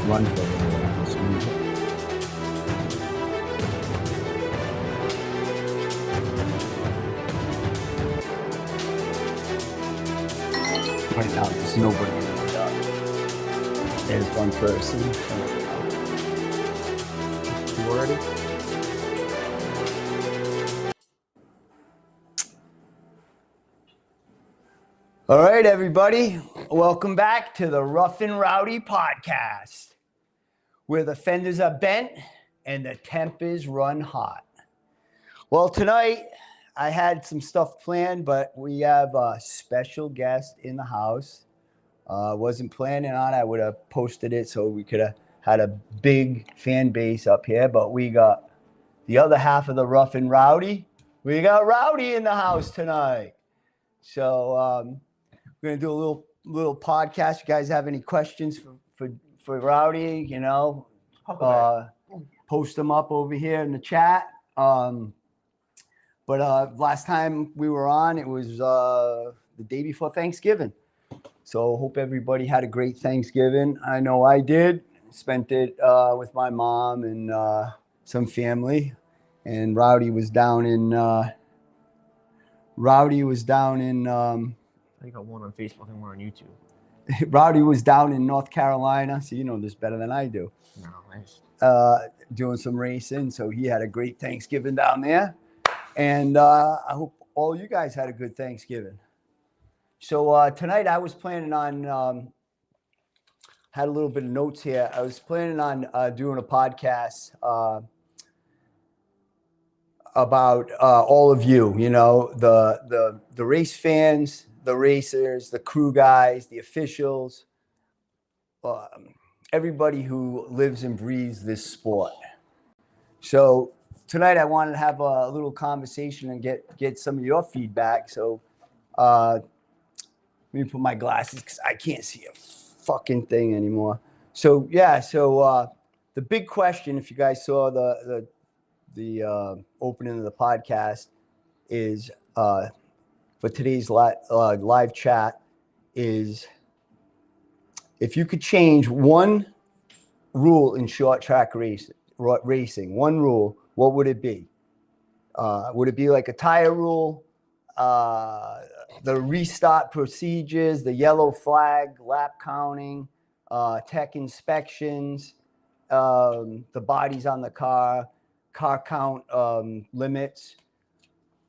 run for a little while. So right now, there's nobody in the dark. There's one person. You already? All right, everybody. Welcome back to the Rough and Rowdy podcast, where the fenders are bent and the tempers run hot. Well, tonight I had some stuff planned, but we have a special guest in the house. Wasn't planning on it. I would have posted it so we could have had a big fan base up here, but we got the other half of the Rough and Rowdy. We got Rowdy in the house tonight. So we're gonna do a little podcast. You guys have any questions for Rowdy? You know, post them up over here in the chat. But last time we were on, it was the day before Thanksgiving. So hope everybody had a great Thanksgiving. I know I did. Spent it with my mom and some family. And Rowdy was down in. I got one on Facebook and one on YouTube. Rowdy was down in North Carolina, so you know this better than I do. No, nice. Doing some racing, so he had a great Thanksgiving down there. And I hope all you guys had a good Thanksgiving. So tonight I was planning on, had a little bit of notes here. I was planning on doing a podcast about all of you, you know, the race fans, the racers, the crew guys, the officials, everybody who lives and breathes this sport. So tonight I wanted to have a little conversation and get some of your feedback. So let me put my glasses because I can't see a fucking thing anymore. So yeah, so the big question, if you guys saw the opening of the podcast, is for today's live chat is, if you could change one rule in short track racing, one rule, what would it be? Would it be like a tire rule, the restart procedures, the yellow flag, lap counting, tech inspections, the bodies on the car count limits,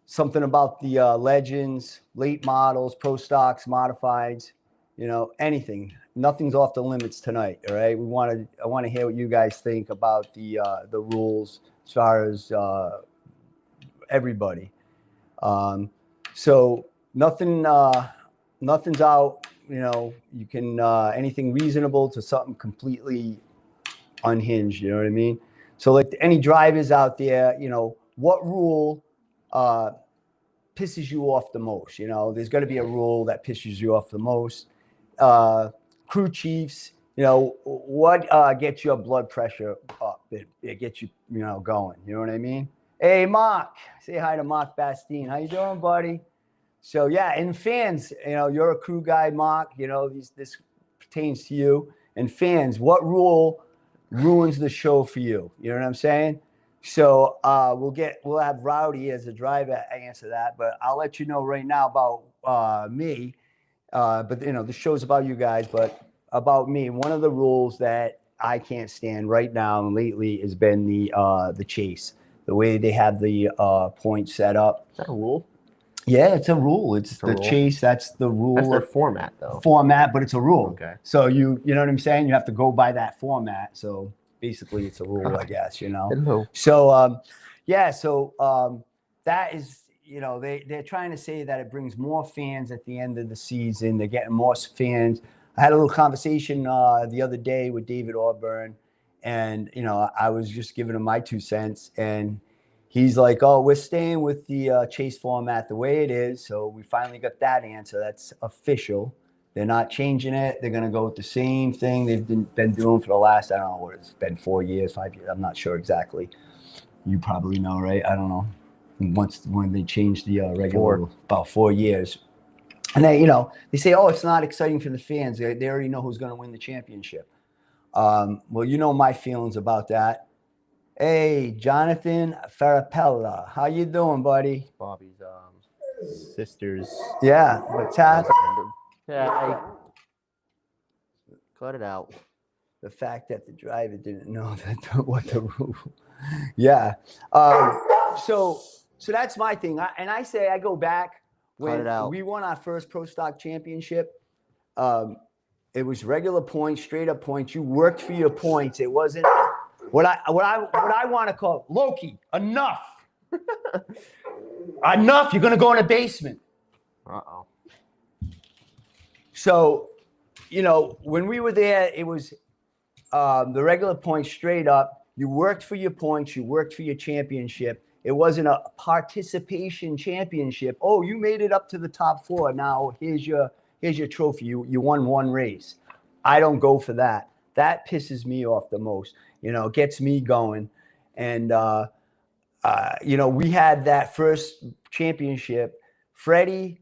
something about the legends, late models, pro stocks, modifieds, you know, anything. Nothing's off the limits tonight. All right. I want to hear what you guys think about the rules as far as everybody. So nothing's out. You know, you can anything reasonable to something completely unhinged. You know what I mean? So like any drivers out there, you know, what rule pisses you off the most? You know, there's got to be a rule that pisses you off the most. Crew chiefs, you know, what gets your blood pressure up? It gets you, you know, going. You know what I mean? Hey, Mark, say hi to Mark Bastine. How you doing, buddy? So yeah, and fans, you know, you're a crew guy, Mark. You know, this pertains to you. And fans, what rule ruins the show for you? You know what I'm saying? So we'll have Rowdy as a driver answer that, but I'll let you know right now about me. But you know, the show's about you guys, but about me. One of the rules that I can't stand right now and lately has been the chase. The way they have the points set up. Is that a rule? Yeah, it's a rule. It's the rule. Chase. That's the rule. That's their format, though. Format, but it's a rule. Okay. So you know what I'm saying? You have to go by that format. So basically, it's a rule, I guess. You know. Hello. So yeah. So that is, you know, they're trying to say that it brings more fans at the end of the season. They're getting more fans. I had a little conversation the other day with David Auburn, and you know, I was just giving him my 2 cents, and he's like, "Oh, we're staying with the chase format the way it is." So we finally got that answer. That's official. They're not changing it. They're going to go with the same thing they've been doing for the last, I don't know what it's been, 4 years, 5 years. I'm not sure exactly. You probably know, right? I don't know. When they changed the regular, about 4 years. And they, you know, they say, "Oh, it's not exciting for the fans. They already know who's going to win the championship." Well, you know my feelings about that. Hey, Jonathan Farapella, how you doing, buddy? Bobby's sister's. Yeah, what's happening? Yeah, cut it out. The fact that the driver didn't know what the rule. Yeah. So that's my thing. I say I go back when it out. we won our first Pro Stock Championship. It was regular points, straight up points. You worked for your points. It wasn't what I want to call Loki. Enough. Enough. You're gonna go in the basement. Uh-oh. So, when we were there, it was the regular points straight up. You worked for your points. You worked for your championship. It wasn't a participation championship. Oh, you made it up to the top 4. Now here's your trophy. You won one race. I don't go for that. That pisses me off the most. It gets me going. And we had that first championship. Freddie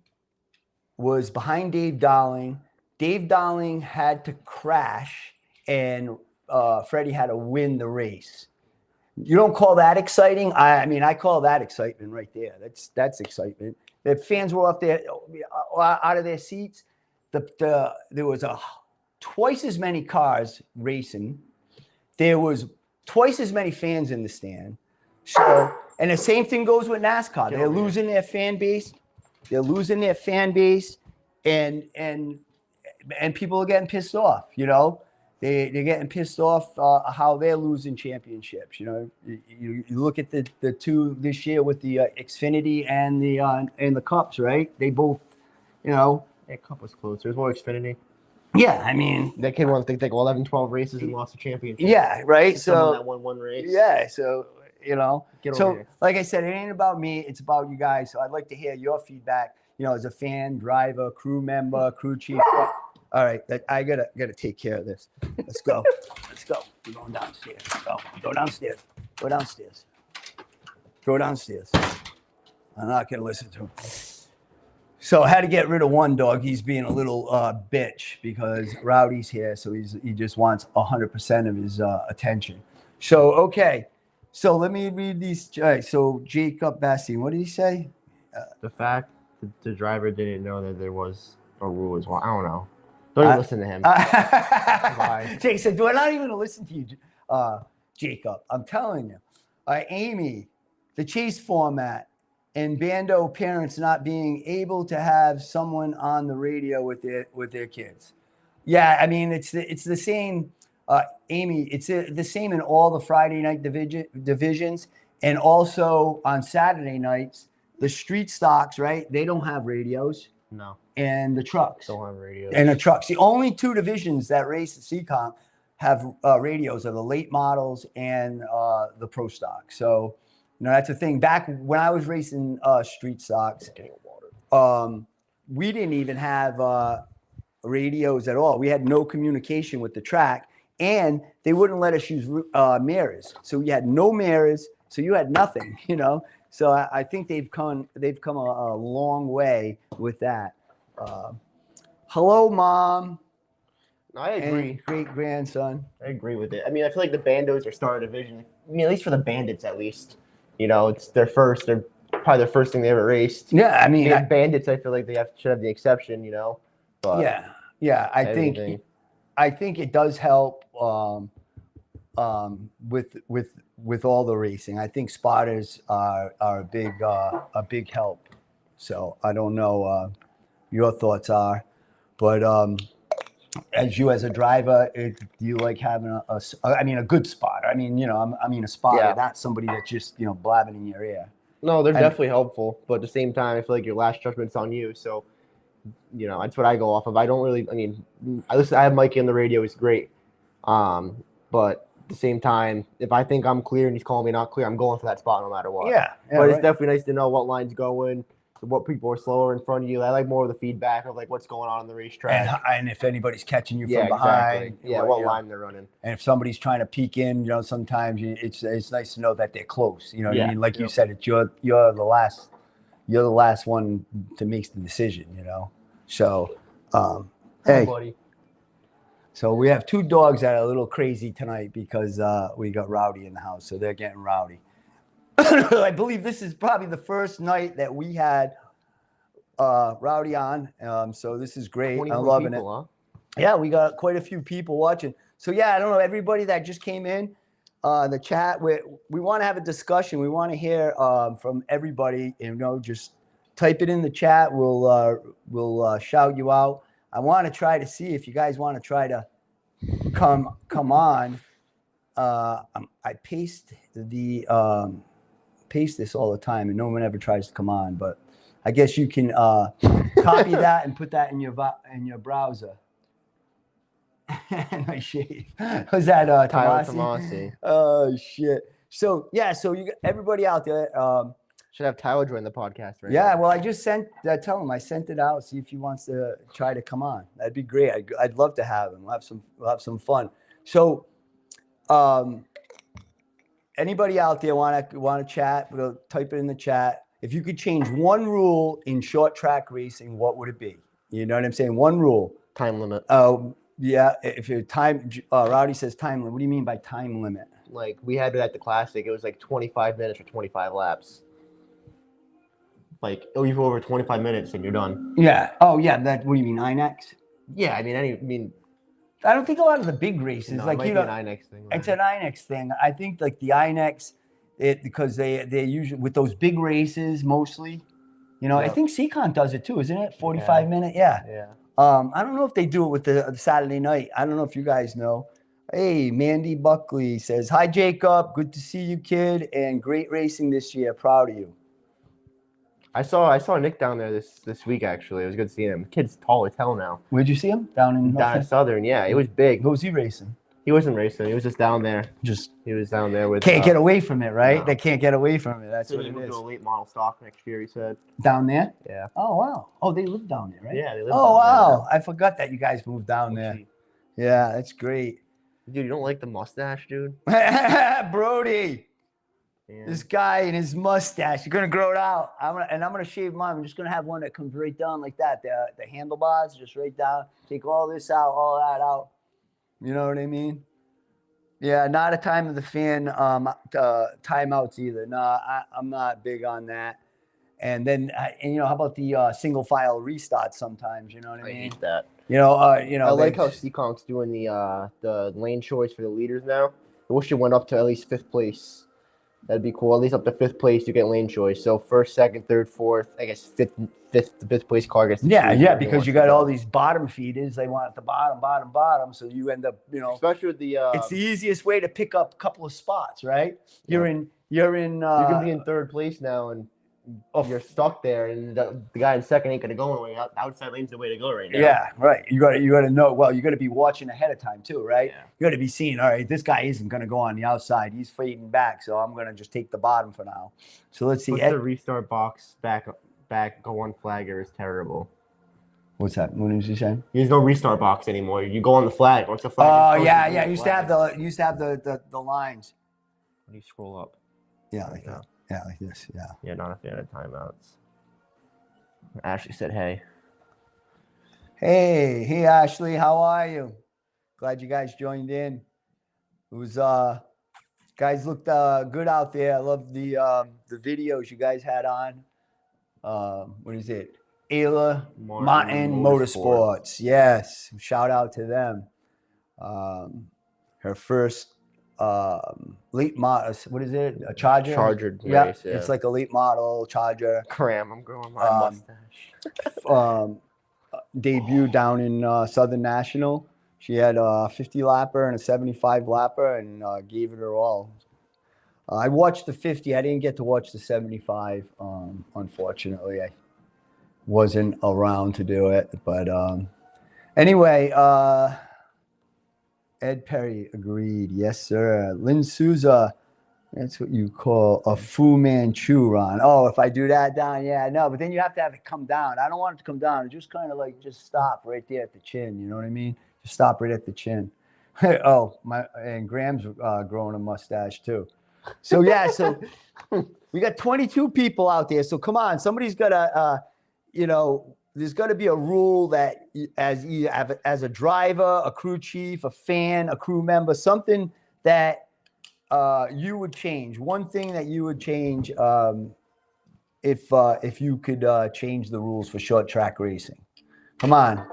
was behind Dave Darling. Dave Darling had to crash, and Freddie had to win the race. You don't call that exciting? I call that excitement right there. That's excitement. The fans were up there, out of their seats. There was twice as many cars racing. There was twice as many fans in the stand. So, and the same thing goes with NASCAR. They're losing their fan base. They're losing their fan base, and people are getting pissed off. They're getting pissed off how they're losing championships. You look at the two this year with the Xfinity and the Cups, right? They both, That cup was close. There's more Xfinity. Yeah, that kid won, I think, 11, 12 races and lost a championship. Yeah, right. Someone that won one race. Yeah, so Get over here. like I said, it ain't about me. It's about you guys. So I'd like to hear your feedback. As a fan, driver, crew member, crew chief. All right, I gotta take care of this. Let's go. Let's go. We're going downstairs. Go downstairs. Go downstairs. Go downstairs. I'm not gonna listen to him. So I had to get rid of one dog. He's being a little bitch because Rowdy's here, so he just wants 100% of his attention. So okay, so let me read these. All right, so Jacob Bastien, what did he say? The fact that the driver didn't know that there was a rule as well. I don't know. Don't even listen to him. Jake said, "Do I not even listen to you, Jacob?" I'm telling you. Amy, the chase format and Bando parents not being able to have someone on the radio with their kids. Yeah, it's the same. Amy, it's the same in all the Friday night divisions, and also on Saturday nights, the street stocks. Right? They don't have radios. No. And the trucks. Don't have radios. And the trucks. The only two divisions that race at CCOM have radios are the late models and the pro stock. So, that's the thing. Back when I was racing street stocks, we didn't even have radios at all. We had no communication with the track, and they wouldn't let us use mirrors. So we had no mirrors. So you had nothing, So I think they've come a long way with that. Hello, Mom. I agree. And great grandson. I agree with it. I feel like the Bandos are star division. At least for the Bandits, at least. It's their first. They're probably their first thing they ever raced. Yeah, Bandits. I feel like they should have the exception. But yeah. I think it does help with all the racing. I think spotters are a big help. So I don't know your thoughts are, but as a driver, do you like having a good spotter? A spotter, not somebody that's just blabbing in your ear. No, they're definitely helpful, but at the same time, I feel like your last judgment's on you. So, that's what I go off of. I don't really. I have Mikey on the radio. He's great, but at the same time, if I think I'm clear and he's calling me not clear, I'm going for that spot no matter what. Yeah, but it's definitely nice to know what line's going, what people are slower in front of you. I like more of the feedback of what's going on the racetrack, and if anybody's catching you from behind. Exactly. Yeah, what line they're running. And if somebody's trying to peek in, sometimes it's nice to know that they're close. You know what I mean? Like you said, you're the last one to make the decision. So, hey, buddy. So we have two dogs that are a little crazy tonight because we got Rowdy in the house, so they're getting rowdy. I believe this is probably the first night that we had Rowdy on, so this is great. I'm loving people, it. huh? Yeah, we got quite a few people watching. So yeah, I don't know, everybody that just came in the chat, we want to have a discussion. We want to hear from everybody. Just type it in the chat. We'll shout you out. I want to try to see if you guys want to try to come on. I paste this all the time, and no one ever tries to come on. But I guess you can copy that and put that in your browser. And I shave. Was that Tyler Tomasi? Tomasi. Oh shit. So yeah, so you everybody out there. Should have Tyler join the podcast right Yeah, now. well, I just sent. Tell him I sent it out. See if he wants to try to come on. That'd be great. I'd love to have him. We'll have some fun. So, anybody out there want to chat? We'll type it in the chat. If you could change one rule in short track racing, what would it be? You know what I'm saying? One rule. Time limit. Yeah. If your time, Rowdy says time limit. What do you mean by time limit? Like we had it at the Classic. It was like 25 minutes or 25 laps. Like you go over 25 minutes and you're done. Yeah. Oh, yeah. What do you mean, INX? Yeah, I mean, I don't think a lot of the big races, no, like it might be an INX thing. it's an INX thing. I think like the INX, because they usually with those big races mostly. I Yep. think Seacon does it too, isn't it? 45 minute. Yeah. Yeah. I don't know if they do it with the Saturday night. I don't know if you guys know. Hey, Mandy Buckley says, "Hi, Jacob. Good to see you, kid, and great racing this year. Proud of you." I saw Nick down there this week actually. It was good seeing him. The kid's tall as hell now. Where'd you see him? Down at Southern, yeah. It was big. Who was he racing? He wasn't racing. He was just down there. He was down there with. Can't get away from it, right? no. They can't get away from it. That's So what he it moved is. to a late model stock next year. He said. Down there? Yeah. Oh wow. Oh, they live down there, right? Yeah, they live. Oh down there. wow. I forgot that you guys moved down there. Yeah, that's great. Dude, you don't like the mustache, dude? Brody. Yeah. This guy and his mustache. You're gonna grow it out. I'm gonna shave mine. I'm just gonna have one that comes right down like that. The handlebars, just right down. Take all this out, all that out. You know what I mean? Yeah, not a time of the fan timeouts either. No, I'm not big on that. And then, how about the single file restart sometimes? You know what I I mean? hate that. I I like how Seaconk's doing the lane choice for the leaders now. I wish it went up to at least 5th place. That'd be cool. At least up to 5th place, you get lane choice. So 1st, 2nd, 3rd, 4th. I guess 5th place car gets. Yeah, because you got all these bottom feeders. They want the bottom. So you end up, Especially with the. it's the easiest way to pick up a couple of spots, right? You're in. you can be in 3rd place now, and you're stuck there, and the guy in 2nd ain't gonna go anywhere. Outside lane's the way to go right now. Yeah, right. You got to know. Well, you got to be watching ahead of time too, right? Yeah. You got to be seeing. All right, this guy isn't going to go on the outside. He's fading back, so I'm going to just take the bottom for now. So let's see. Put the restart box back. Go on flagger is terrible. What's that? What was you saying? There's no restart box anymore. You go on the flag. Once the flag. Oh is posted, yeah, you yeah. go Used on to have flag. the lines. When you scroll up. Yeah, like that. Yeah, like this. Yeah. Yeah, not a fan of timeouts. Ashley said, "Hey." Hey, Ashley, how are you? Glad you guys joined in. It was guys looked good out there. I love the videos you guys had on. What is it? Ayla Martin Motorsports. Yes, shout out to them. Her first late model. What is it? A Charger. Charger Yeah, race, yeah. it's like a late model Charger. Cram, I'm growing my mustache. Debut down in Southern National. She had a 50 lapper and a 75 lapper and gave it her all. I watched the 50. I didn't get to watch the 75. Unfortunately, I wasn't around to do it. But anyway, Ed Perry agreed. Yes, sir. Lynn Souza. That's what you call a Fu Manchu, Ron. Oh, if I do that down, yeah, no. But then you have to have it come down. I don't want it to come down. Just kind of like just stop right there at the chin. You know what I mean? Just stop right at the chin. And Graham's growing a mustache too. So yeah, so we got 22 people out there. So come on, somebody's got to, there's got to be a rule that as a driver, a crew chief, a fan, a crew member, something that you would change. One thing that you would change if you could change the rules for short track racing. Come on,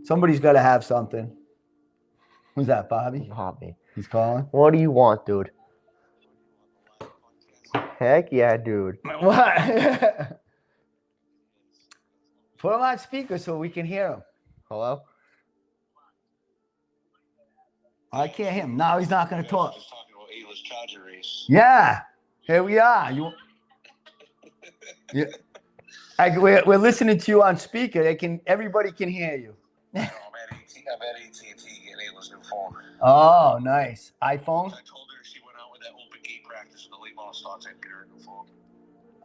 somebody's got to have something. Who's that, Bobby? Hobby. He's calling. What do you want, dude? Heck yeah, dude. What? Put him on speaker so we can hear him. Hello? I can't hear him. Now he's not going to talk. Just talking about A-list Charger race. Yeah, here we are. We're listening to you on speaker. Everybody can hear you. No, I'm at AT&T getting A-list new phone. Oh, nice. iPhone? I told her she went out with that open gate practice with the late model stocks. I'd get her a new phone.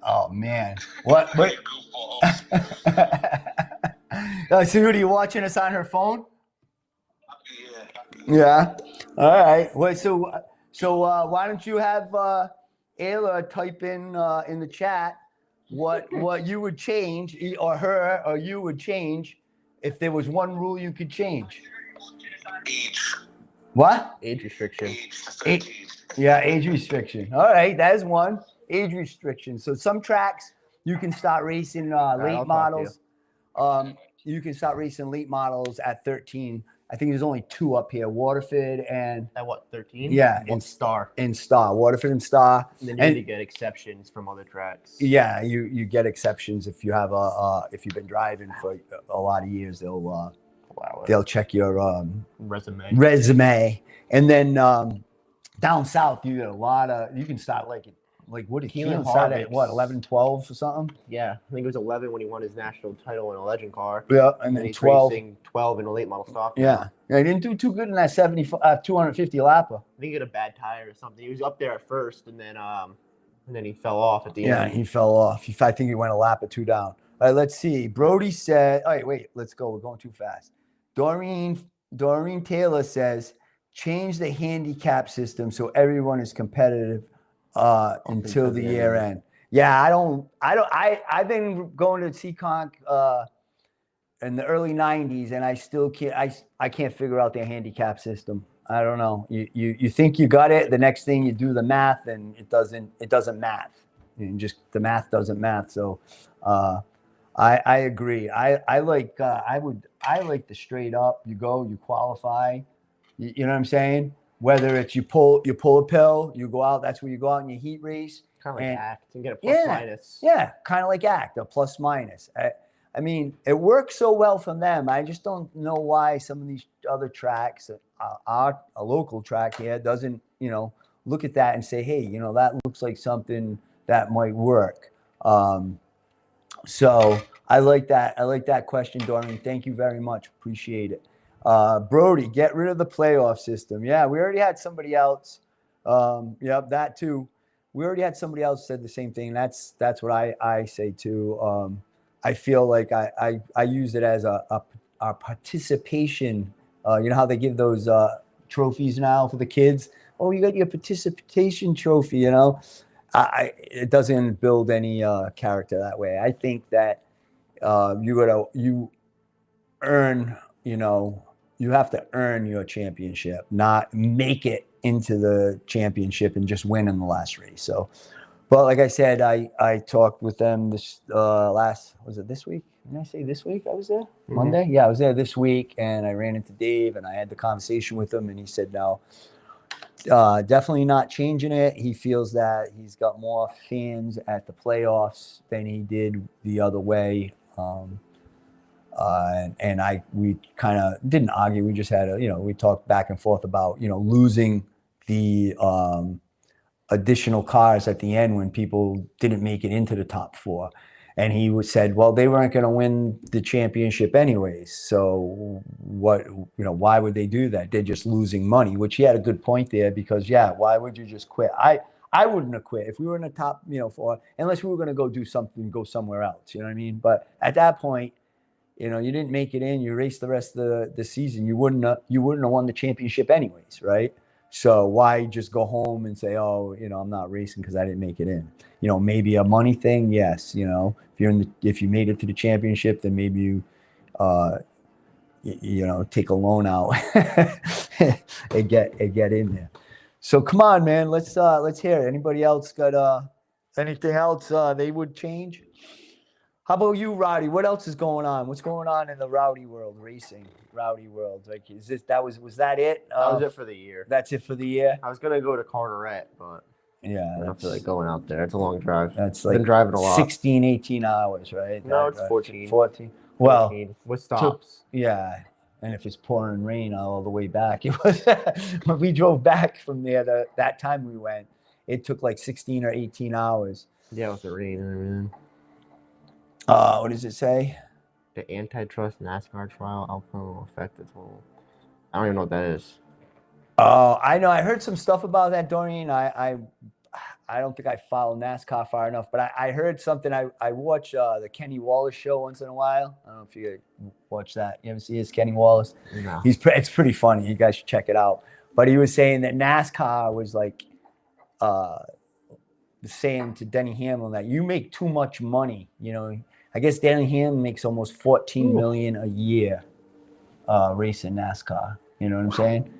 Oh man. What? You goofballs. So, are you watching us on her phone? Yeah. Yeah. All right. Wait. So why don't you have Ayla type in the chat what you would change, or her or you would change if there was one rule you could change? Age. What? Age restriction. Age to 13. Yeah, age restriction. All right, that is one. Age restriction. So some tracks you can start racing I'll late talk models. You can start racing late models at 13. I think there's only two up here, Waterford and At what, 13? Yeah, And Star. Star. Waterford and Star. And then you need to get exceptions from other tracks. Yeah, you get exceptions if you have if you've been driving for a lot of years. They'll check your resume, and then down south you get a lot of. You can start like what did Keelan start at? What 11, 12 or something? Yeah, I think it was 11 when he won his national title in a legend car. Yeah, and then he's 12. racing 12 in a late model stock. Yeah, he didn't do too good in that 250 lapper. I think he had a bad tire or something. He was up there at first, and then he fell off at the Yeah, end. he fell off. I think he went a lap or two down. All right, let's see. Brody said, all right, wait, let's go. We're going too fast. Doreen Taylor says, change the handicap system so everyone is competitive until the year end. Yeah, I've been going to Seekonk in the early 90s, and I still can't figure out their handicap system. I don't know. You think you got it. The next thing you do the math, and it doesn't math. The math doesn't math. So I agree. I like the straight up. You go, you qualify. You know what I'm saying? Whether it's you pull a pill, you go out. That's where you go out in your heat race. Kind of like ACT and get a plus minus. Yeah, kind of like ACT, a plus minus. I mean, it works so well for them. I just don't know why some of these other tracks, a local track here, doesn't, look at that and say, hey, that looks like something that might work. So I like that. I like that question, Doreen. Thank you very much. Appreciate it. Brody, get rid of the playoff system. Yeah, we already had somebody else. Yep, that too. We already had somebody else said the same thing. That's what I say too. I feel like I use it as a participation. You know how they give those trophies now for the kids? Oh, you got your participation trophy, it doesn't build any character that way. I think that you earn, you have to earn your championship, not make it into the championship and just win in the last race. So, but like I said, I talked with them was it this week? Did I say this week I was there? Mm-hmm. Monday? Yeah, I was there this week, and I ran into Dave, and I had the conversation with him, and he said, no, definitely not changing it. He feels that he's got more fans at the playoffs than he did the other way. We kind of didn't argue. We just had we talked back and forth about, losing the additional cars at the end when people didn't make it into the top four. And he said, well, they weren't going to win the championship anyways. So why would they do that? They're just losing money, which he had a good point there, because why would you just quit? I wouldn't have quit if we were in the top, four, unless we were going to go do something, go somewhere else. You know what I mean? But at that point, you didn't make it in, you raced the rest of the season. You wouldn't have won the championship anyways. Right. So why just go home and say, oh, I'm not racing because I didn't make it in? Maybe a money thing. Yes. If you made it to the championship, then maybe you, take a loan out and get in there. So come on, man. Let's hear it. Anybody else got anything else they would change? How about you, Rowdy? What else is going on? What's going on in the rowdy world, racing rowdy world? Like, was that it? That was it for the year. That's it for the year. I was gonna go to Carteret, but Yeah, I don't feel like going out there. It's a long drive. That's I've been driving a lot. 16, 18 hours, right? No, it's 14. 14. Well, 14, with stops. yeah. And if it's pouring rain all the way back, it was when we drove back from there. That time we went, it took like 16 or 18 hours. Yeah, with the rain and everything. What does it say? The antitrust NASCAR trial outcome will affect the total. I don't even know what that is. Oh, I know. I heard some stuff about that, Dorian. I don't think I follow NASCAR far enough, but I heard something. I watch the Kenny Wallace show once in a while. I don't know if you watch that. You ever see his Kenny Wallace? No. It's pretty funny. You guys should check it out. But he was saying that NASCAR was like saying to Denny Hamlin that you make too much money. I guess Denny Hamlin makes almost $14 million a year racing NASCAR. You know what I'm saying?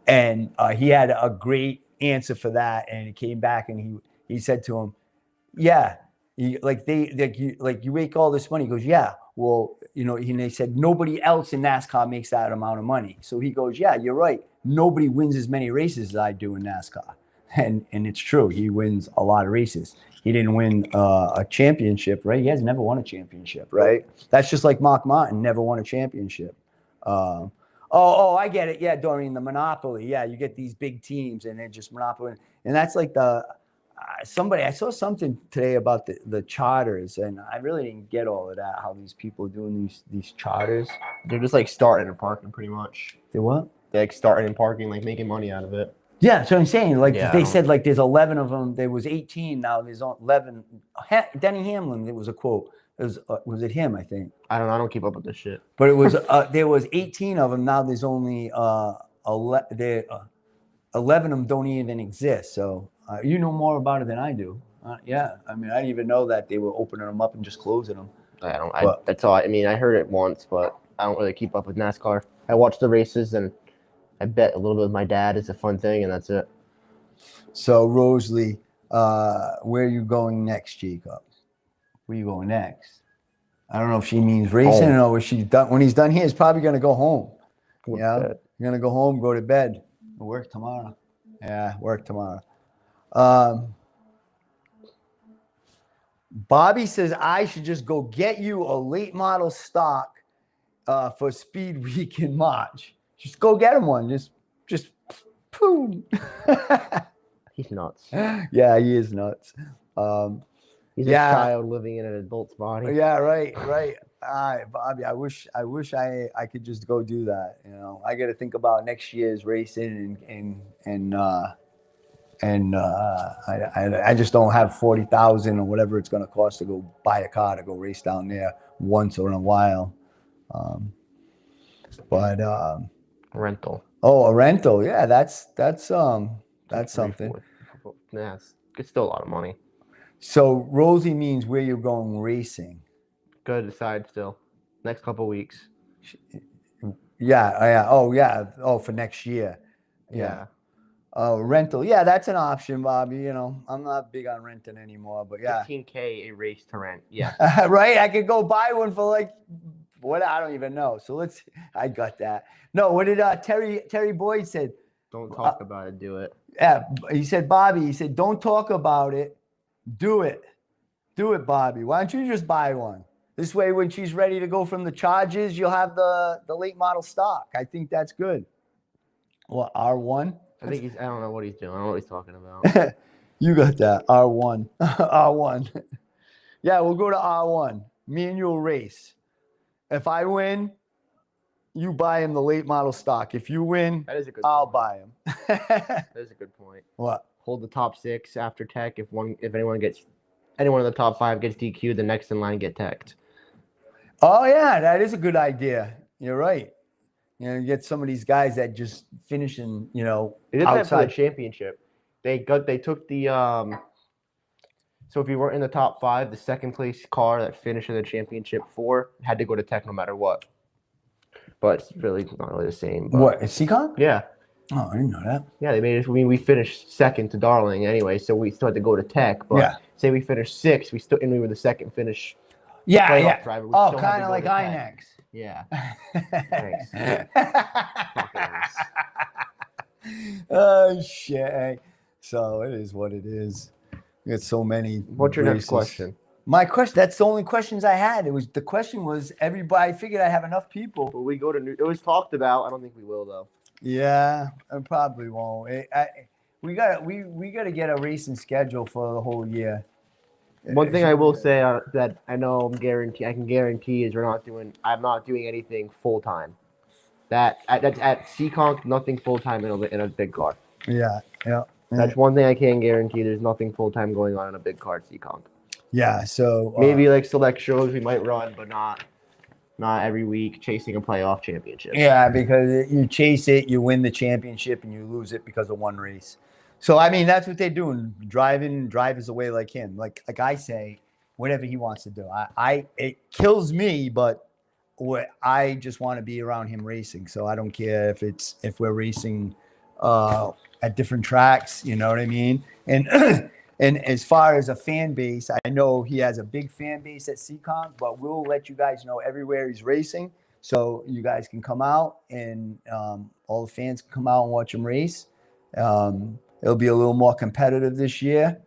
And he had a great answer for that, and he came back and he said to him, "Yeah, you make all this money." He goes, "Yeah, well, and they said nobody else in NASCAR makes that amount of money." So he goes, "Yeah, you're right. Nobody wins as many races as I do in NASCAR," and it's true. He wins a lot of races. He didn't win a championship, right? He has never won a championship, right? That's just like Mark Martin never won a championship. Oh, I get it. Yeah, Dorian, the monopoly. Yeah, you get these big teams and they're just monopoly. And that's like I saw something today about the charters, and I really didn't get all of that, how these people are doing these charters. They're just like starting and parking pretty much. They what? They're like starting and parking, like making money out of it. Yeah, that's what I'm saying. Like they said, like there's 11 of them. There was 18. Now there's 11. Denny Hamlin, it was a quote. Was it him? I think. I don't know. I don't keep up with this shit. But it was there was 18 of them. Now there's only 11 of them don't even exist. So you know more about it than I do. Yeah, I mean, I didn't even know that they were opening them up and just closing them. That's all. I mean, I heard it once, but I don't really keep up with NASCAR. I watch the races and I bet a little bit with my dad. It's a fun thing, and that's it. So Rosalie, where are you going next, Jacob? Where you going next? I don't know if she means racing or where she's done. When he's done here, he's probably going to go home. Yeah, you're going to go home, go to bed. Work tomorrow. Yeah, work tomorrow. Bobby says I should just go get you a late model stock for Speed Week in March. Just go get him one. Just boom. He's nuts. Yeah, he is nuts. He's a child living in an adult's body. Yeah, right. Bobby, I wish I could just go do that. I got to think about next year's racing and I just don't have $40,000 or whatever it's going to cost to go buy a car to go race down there once or in a while. Rental. Oh, a rental. Yeah, that's something. Yeah, it's still a lot of money. So Rosie means where you're going racing. Gotta decide still. Next couple weeks. Yeah. Oh, yeah. Oh, for next year. Yeah. Rental. Yeah, that's an option, Bobby. I'm not big on renting anymore, but yeah. $15K a race to rent. Yeah. Right. I could go buy one for like what? I don't even know. So I got that. No, what did Terry Boyd said? Don't talk about it. Do it. Yeah. He said, Bobby. He said, don't talk about it. Do it. Do it, Bobby. Why don't you just buy one? This way, when she's ready to go from the Chargers, you'll have the late model stock. I think that's good. What, R1? I don't know what he's doing. I don't know what he's talking about. You got that. R1. R1. Yeah, we'll go to R1. Me and you will race. If I win, you buy him the late model stock. If you win, I'll buy him. That is a good point. What? Hold the top 6 after tech. If anyone in the top 5 gets DQ, the next in line get teched. Oh yeah, that is a good idea. You're right. You know, you get some of these guys that just finishing, you know, They did that for the outside. championship. They took the so if you weren't in the top 5, the second place car that finished in the championship 4 had to go to Tech no matter what. But it's really not really the same. But What, is Seacon? yeah. Oh, I didn't know that. Yeah, they made it. We finished second to Darling anyway, so we still had to go to Tech. But Yeah. say we finished 6th, and we were the second finish. Yeah, playoff yeah. driver, we Oh, still had to kind of go like to Tech. INEX. Yeah. Oh shit! So it is what it is. You got so many. What's your next races. question? My question. That's the only questions I had. The question was everybody. I figured I have enough people. Will we go to It was talked about. I don't think we will though. Yeah, I probably won't. We gotta get a racing schedule for the whole year. One thing I will say that I can guarantee is I'm not doing anything full time. That's at Seekonk, nothing full time in a big car. Yeah. That's one thing I can guarantee. There's nothing full time going on in a big car at Seekonk. Yeah. So Maybe like select shows we might run, but not every week chasing a playoff championship. Yeah, because you chase it, you win the championship, and you lose it because of one race. So I mean, that's what they're doing. Drivers away like him. Like I say, whatever he wants to do. It kills me, but I just want to be around him racing. So I don't care if we're racing at different tracks. You know what I mean? And and as far as a fan base, I know he has a big fan base at Seacon, but we'll let you guys know everywhere he's racing, so you guys can come out and all the fans can come out and watch him race. It'll be a little more competitive this year.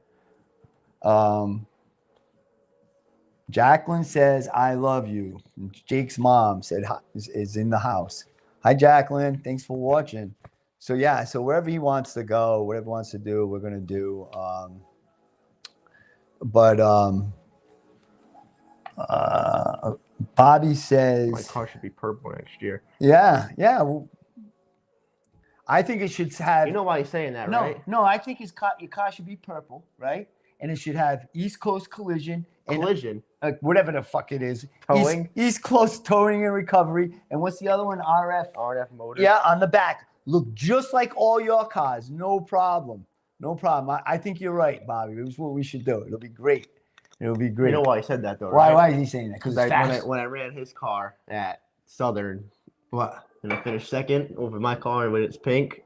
Jacqueline says, I love you. Jake's mom said is in the house. Hi, Jacqueline. Thanks for watching. So, yeah, so wherever he wants to go, whatever he wants to do, we're going to do. Bobby says. My car should be purple next year. Yeah. Well, I think it should have. You know why he's saying that, right? No, I think your car should be purple, right? And it should have East Coast Collision. Collision. Whatever the fuck it is. Towing? East Coast Towing and Recovery. And what's the other one? RF Motors. Yeah, on the back. Look just like all your cars. No problem. I think you're right, Bobby. It's what we should do. It'll be great. It'll be great. You know why he said that, though, Why? right? Why is he saying that? Because when I ran his car at Southern, what? and I finished second over my car when it's pink.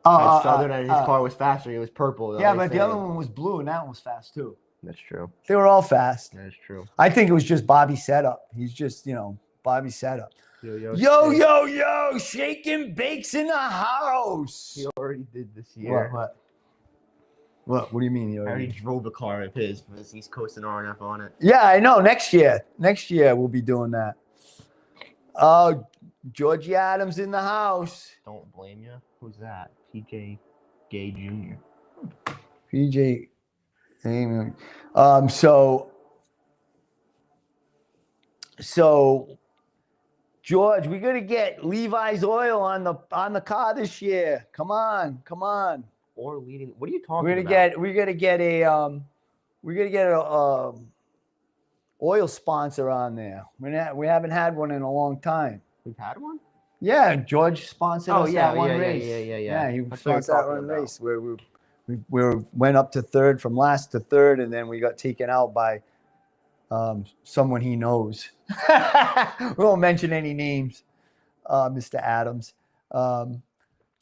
Oh, At Southern, and his car was faster. It was purple. Yeah, but the other one was blue, and that one was fast too. That's true. They were all fast. That's true. I think it was just Bobby's setup. He's just, Bobby's setup. Yo, shaking bakes in the house. He already did this year. What do you mean? I already drove a car of his with his East Coast and RNF on it. Yeah, I know. Next year we'll be doing that. Oh, Georgie Adams in the house. Don't blame you. Who's that? PJ Gay Jr. PJ. So George, we're gonna get Levi's oil on the car this year. Come on. Or leading. What are you talking We're gonna get a oil sponsor on there. We haven't had one in a long time. We've had one? Yeah, George sponsored us that one race. Yeah. Yeah, he That's what you're sponsored that talking one about. race where we went up to third from last to third, and then we got taken out by someone he knows. We won't mention any names, Mr. Adams,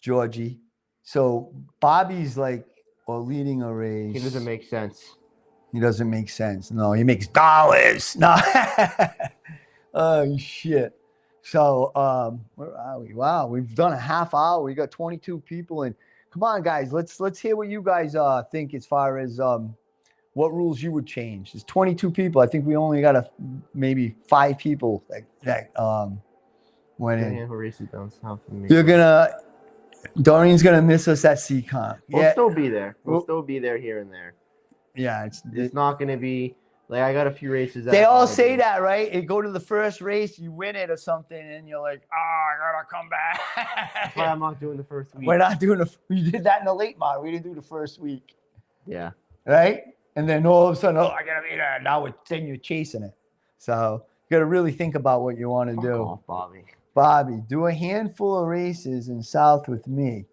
Georgie. So Bobby's leading a race. He doesn't make sense. He doesn't make sense. No, he makes dollars. No. Oh shit. So where are we? Wow, we've done a half hour. We got 22 people in. Come on, guys. Let's hear what you guys think as far as what rules you would change. There's 22 people. I think we only got maybe 5 people that went in. Yeah, races don't stop for me. Dorian's gonna miss us at Seacon. We'll still be there. We'll still be there here and there. Yeah, It's not gonna be like I got a few races. They all say that, right? You go to the first race, you win it or something, and you're like, I gotta come back. That's why I'm not doing the first week. We're not doing we did that in the late model. We didn't do the first week. Yeah. Right? And then all of a sudden, I gotta be there. Now then you're chasing it. So you gotta really think about what you want to Fuck do. off, Bobby. Bobby, do a handful of races in South with me.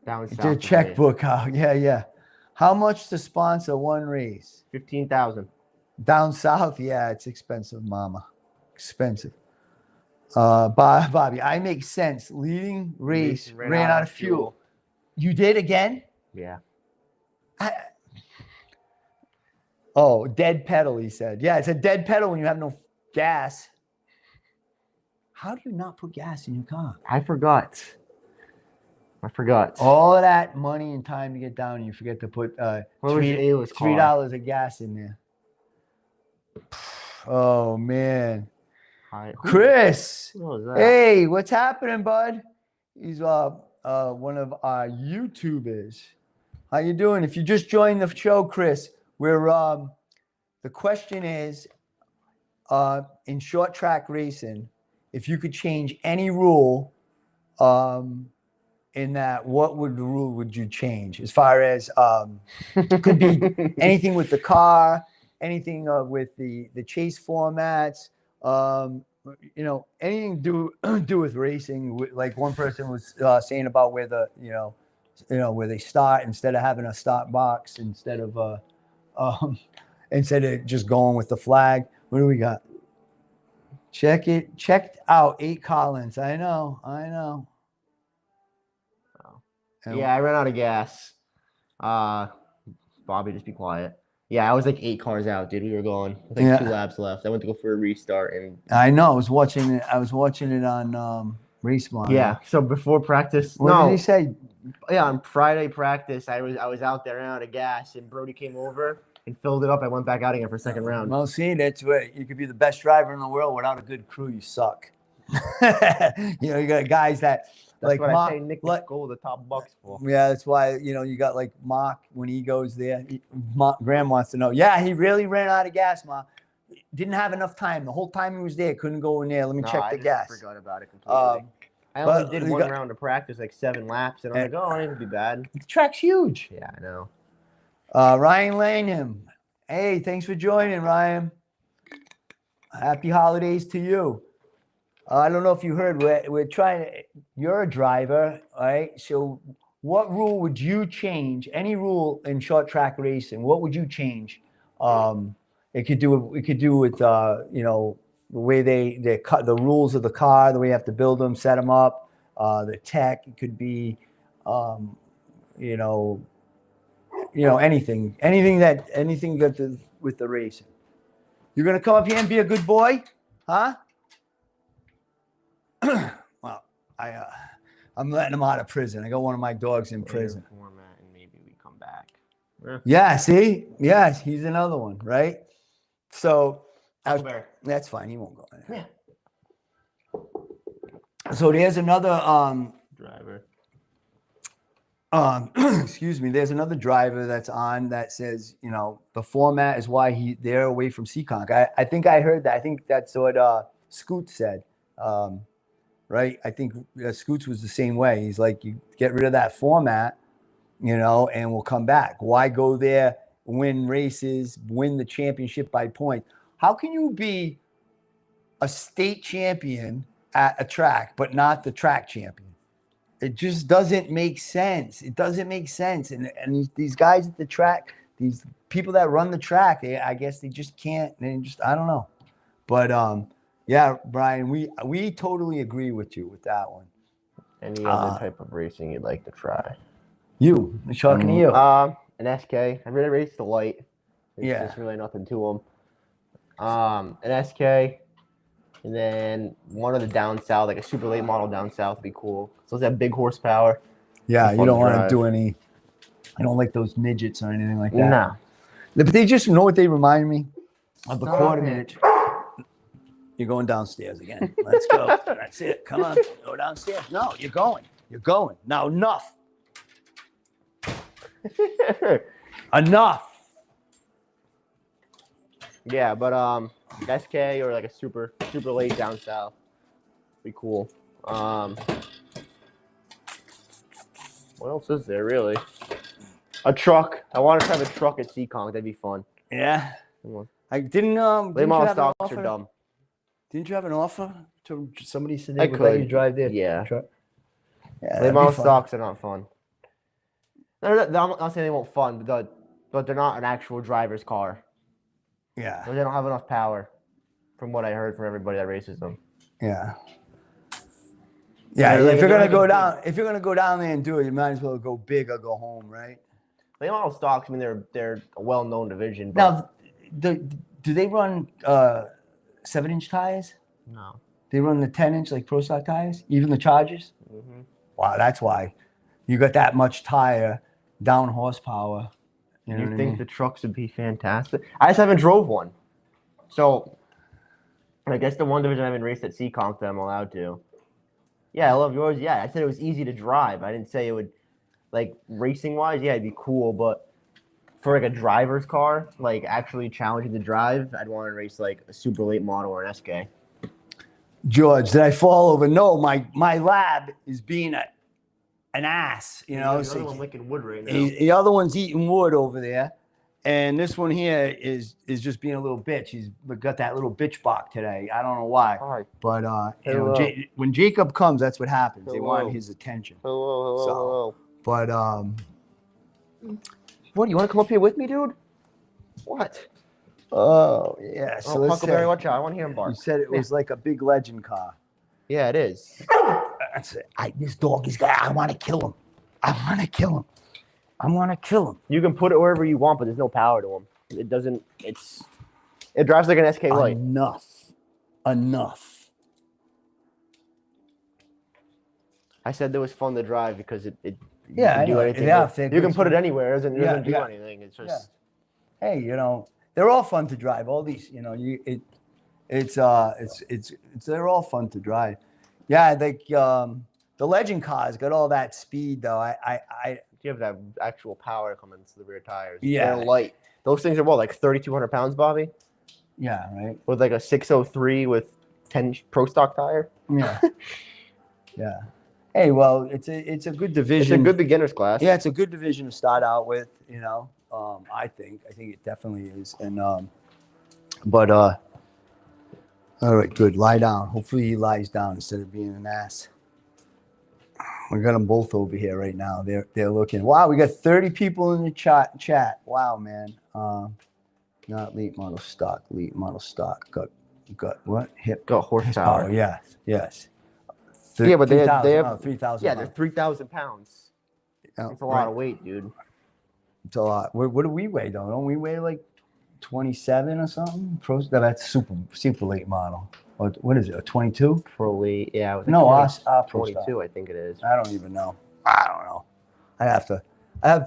Down south. Get your with me. checkbook out. Yeah. How much to sponsor one race? 15,000. Down South? Yeah, it's expensive, mama. Expensive. Bobby, I make sense. Leading race ran out of fuel. You did again? Yeah. Oh, dead pedal, he said. Yeah, it's a dead pedal when you have no gas. How do you not put gas in your car? I forgot. All of that money and time to get down, and you forget to put $3 of gas in there. Oh, man. Chris, Who was that? hey, what's happening, bud? He's one of our YouTubers. How you doing? If you just joined the show, Chris, we're the question is in short track racing, if you could change any rule in that, what rule would you change? As far as could be anything with the car, anything with the chase formats, anything do with racing. Like one person was saying about where where they start instead of having a start box instead of just going with the flag. What do we got? Checked out 8 Collins. I know. Oh. Yeah, I ran out of gas. Bobby, just be quiet. Yeah, I was like 8 cars out, dude. We were going. I think 2 laps left. I went to go for a restart, and I know. I was watching it on Race Monitor. Yeah. So before practice, What did he say? Yeah, on Friday practice, I was out there, ran out of gas, and Brody came over and filled it up. I went back out again for second round. Well, see, that's where you could be the best driver in the world without a good crew. You suck. You got guys that. That's like what Mark, I pay Nick Gold the top bucks for. Yeah, that's why you got like Mark when he goes there. Graham wants to know. Yeah, he really ran out of gas, Mark. Didn't have enough time. The whole time he was there, couldn't go in there. Let me check the gas. I forgot about it completely. I only did one round of practice, like 7 laps, and I'm like, oh, it ain't be bad. The track's huge. Yeah, I know. Ryan Laneham. Hey, thanks for joining, Ryan. Happy holidays to you. I don't know if you heard, we're trying to, you're a driver, all right? So what rule would you change? Any rule in short track racing, what would you change? It could do with, the way they cut the rules of the car, the way you have to build them, set them up, the tech. It could be, anything that with the racing. You're going to come up here and be a good boy? Huh? Well, I'm letting him out of prison. I got one of my dogs in prison. Format, and maybe we come back. Yeah, see? Yes, he's another one, right? So that's fine. He won't go in there. Yeah. So there's another driver. Excuse me. There's another driver that's on that says, the format is why they're away from Seekonk. I think I heard that. I think that's what Scoot said. Right? I think Scoots was the same way. He's like, you get rid of that format, and we'll come back. Why go there, win races, win the championship by points? How can you be a state champion at a track, but not the track champion? It just doesn't make sense. It doesn't make sense. And these guys at the track, these people that run the track, I guess they just can't. I don't know. But, yeah, Brian, we totally agree with you with that one. Any other type of racing you'd like to try? I'm talking to you. An SK. I really raced the light. It's just really nothing to them. An SK, and then one of the down south, like a super late model down south, would be cool. So it's that big horsepower. Yeah, you don't want to do any. I don't like those midgets or anything like that. No. But they just know what they remind me of the quarter minute. You're going downstairs again. Let's go. That's it. Come on. Go downstairs. No, you're going. You're going. Now, enough. Enough. Yeah, but SK or like a super late down south be cool. What else is there really? A truck. I want to have a truck at Seekonk. That'd be fun. Yeah. Come on. I didn't. Late model stocks are dumb. Didn't you have an offer Somebody said I they would let you could. drive their Yeah. truck. Yeah, Late that'd be model fun. stocks are not fun. I'm not saying they won't fun, but they're not an actual driver's car. Yeah, They don't have enough power, from what I heard from everybody that races them. yeah. Yeah, They're like- if you're they're gonna like a go big- down, if you're gonna go down there and do it, you might as well go big or go home, right? Late model stocks, I mean, they're a well-known division. But Now, do they run 7-inch tires? no. They run the 10-inch like Pro Stock tires, even the Chargers. Mm-hmm. Wow, that's why you got that much tire, down horsepower. You know You what I think mean? the trucks would be fantastic? I just haven't drove one. So, I guess the one division I haven't raced at Seekonk that I'm allowed to. Yeah, I love yours. Yeah, I said it was easy to drive. I didn't say it would, like, racing-wise, yeah, it'd be cool. But for, like, a driver's car, like, actually challenging the drive, I'd want to race, like, a super late model or an SK. George, did I fall over? No, my lab is being an ass. You know, the so other one licking wood right now. the other one's eating wood over there, and this one here is just being a little bitch. He's got that little bitch bark today. I don't know why, Hi. but you know, Hello. when Jacob comes, that's what happens. They Hello. want his attention. Hello, hello, So, hello. But What, you want to come up here with me, dude? What? oh yeah. So Oh, let's Huckleberry, say, watch out. I want to hear him you bark. said it was like a big legend car. Yeah, it is. That's it. This dog is I want to kill him. I want to kill him. I want to kill him. You can put it wherever you want, but there's no power to him. It doesn't. It drives like an SK Light. Enough. I said that was fun to drive because it Yeah, you I can do know. anything. Yeah, with- they're you can good put it too. anywhere. It doesn't do yeah. anything. It's just Hey, you know, they're all fun to drive. All these, you know, it's they're all fun to drive. Yeah, I think the legend cars got all that speed though. you have that actual power coming to the rear tires. Yeah. They're light. Those things are what, like 3,200 pounds, Bobby, yeah, right. with like a 603 with 10 pro stock tire. Yeah, yeah. Hey, well, it's a good It's division. a good beginner's class. Yeah, it's a good division to start out with. You know, I think it definitely is. And but all right, good. Lie down. Hopefully he lies down instead of being an ass. We got them both over here right now. They're looking. Wow, we got 30 people in the chat. Wow, man. Not late model stock. Late model stock. Got what? Hip Got horsepower. power. Yes. Yeah, but they have 3,000. Yeah, they're 3,000 pounds. It's a lot of weight, dude. It's a lot. What do we weigh though? Don't we weigh like 27 or something? That's super late model. What is it? A 22? Pro late, yeah. With No, our Pro 22, Stock. I think it is. I don't even know. I don't know. I have to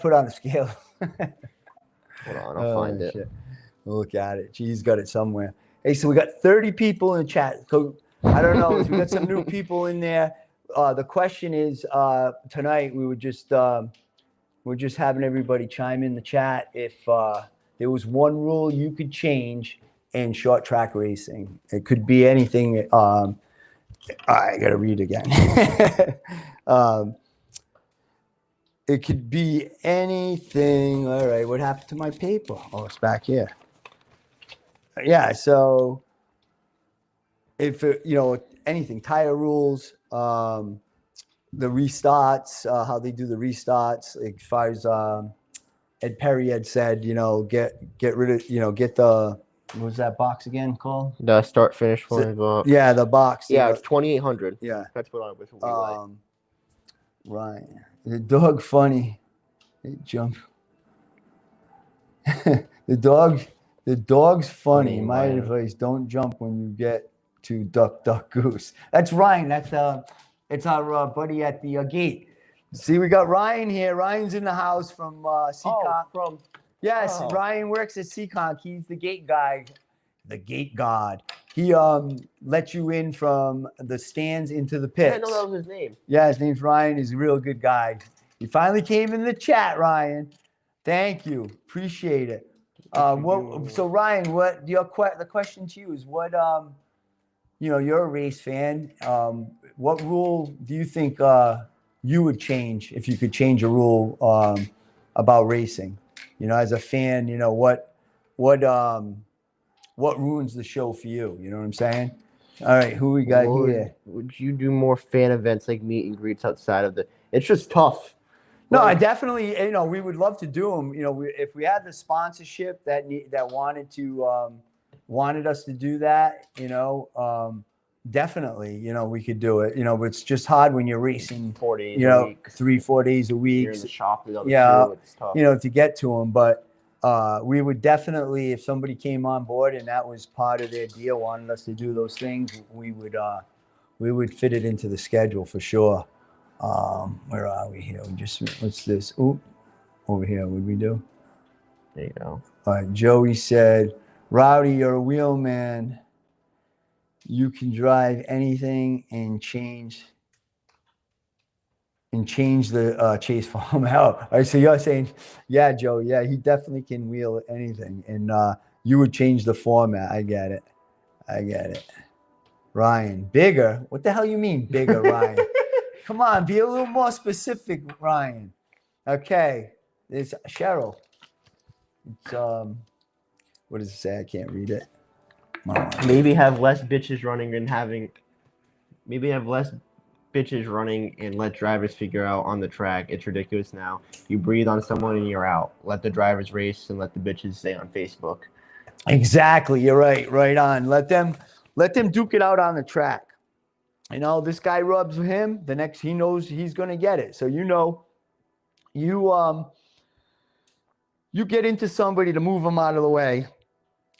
put on a scale. Hold on, I'll find it. Shit. Look at it. She's got it somewhere. Hey, so we got 30 people in the chat. So I don't know. We got some new people in there. The question is tonight we're just having everybody chime in the chat if there was one rule you could change in short track racing. It could be anything. I got to read again. It could be anything. All right, what happened to my paper? Oh, it's back here. Yeah, so if anything, tire rules, the restarts, how they do the restarts, like as far as Ed Perry had said, get rid of, get the, what was that box again called? The start finish Is it- one. But Yeah, the box. yeah, it's 2,800. Yeah. That's what I was. Relay. Right. The dog funny. It jump. The dog's funny. Funny, My Ryan. advice: don't jump when you get to duck, duck, goose. That's Ryan. It's our buddy at the gate. See, we got Ryan here. Ryan's in the house from Seekonk. Yes, oh. Ryan works at Seekonk. He's the gate guy, the gate god. He lets you in from the stands into the I pits. didn't know that was his name. Yeah, his name's Ryan. He's a real good guy. He finally came in the chat, Ryan. Thank you. Appreciate it. So Ryan, the question to you is what you're a race fan. What rule do you think you would change if you could change a rule about racing? As a fan, what ruins the show for you? You know what I'm saying? All right, who we got Would- here? Would you do more fan events like meet and greets outside of the? It's just tough. No, I Like, definitely, we would love to do them. If we had the sponsorship that wanted us to do that, definitely, we could do it. But it's just hard when you're racing, 4 days a week. 3-4 days a week. You're in the shop with other Yeah, crew, it's tough. to get to them. But we would definitely, if somebody came on board and that was part of their deal, wanted us to do those things, we would fit it into the schedule for sure. Where are we here? What's this? Oop, over here. What did we do? There you go. All right. Joey said, "Rowdy, you're a wheelman. You can drive anything and change the chase farm out." All right. So you're saying, yeah, Joe. Yeah, he definitely can wheel anything, and you would change the format. I get it. Ryan, bigger. What the hell you mean bigger, Ryan? Come on, be a little more specific, Ryan. Okay, it's Cheryl. It's what does it say? I can't read it. Maybe have less bitches running and let drivers figure out on the track. It's ridiculous now. You breathe on someone and you're out. Let the drivers race and let the bitches stay on Facebook. Exactly. You're right. Right on. Let them duke it out on the track. This guy rubs him. The next, he knows he's going to get it. So you get into somebody to move him out of the way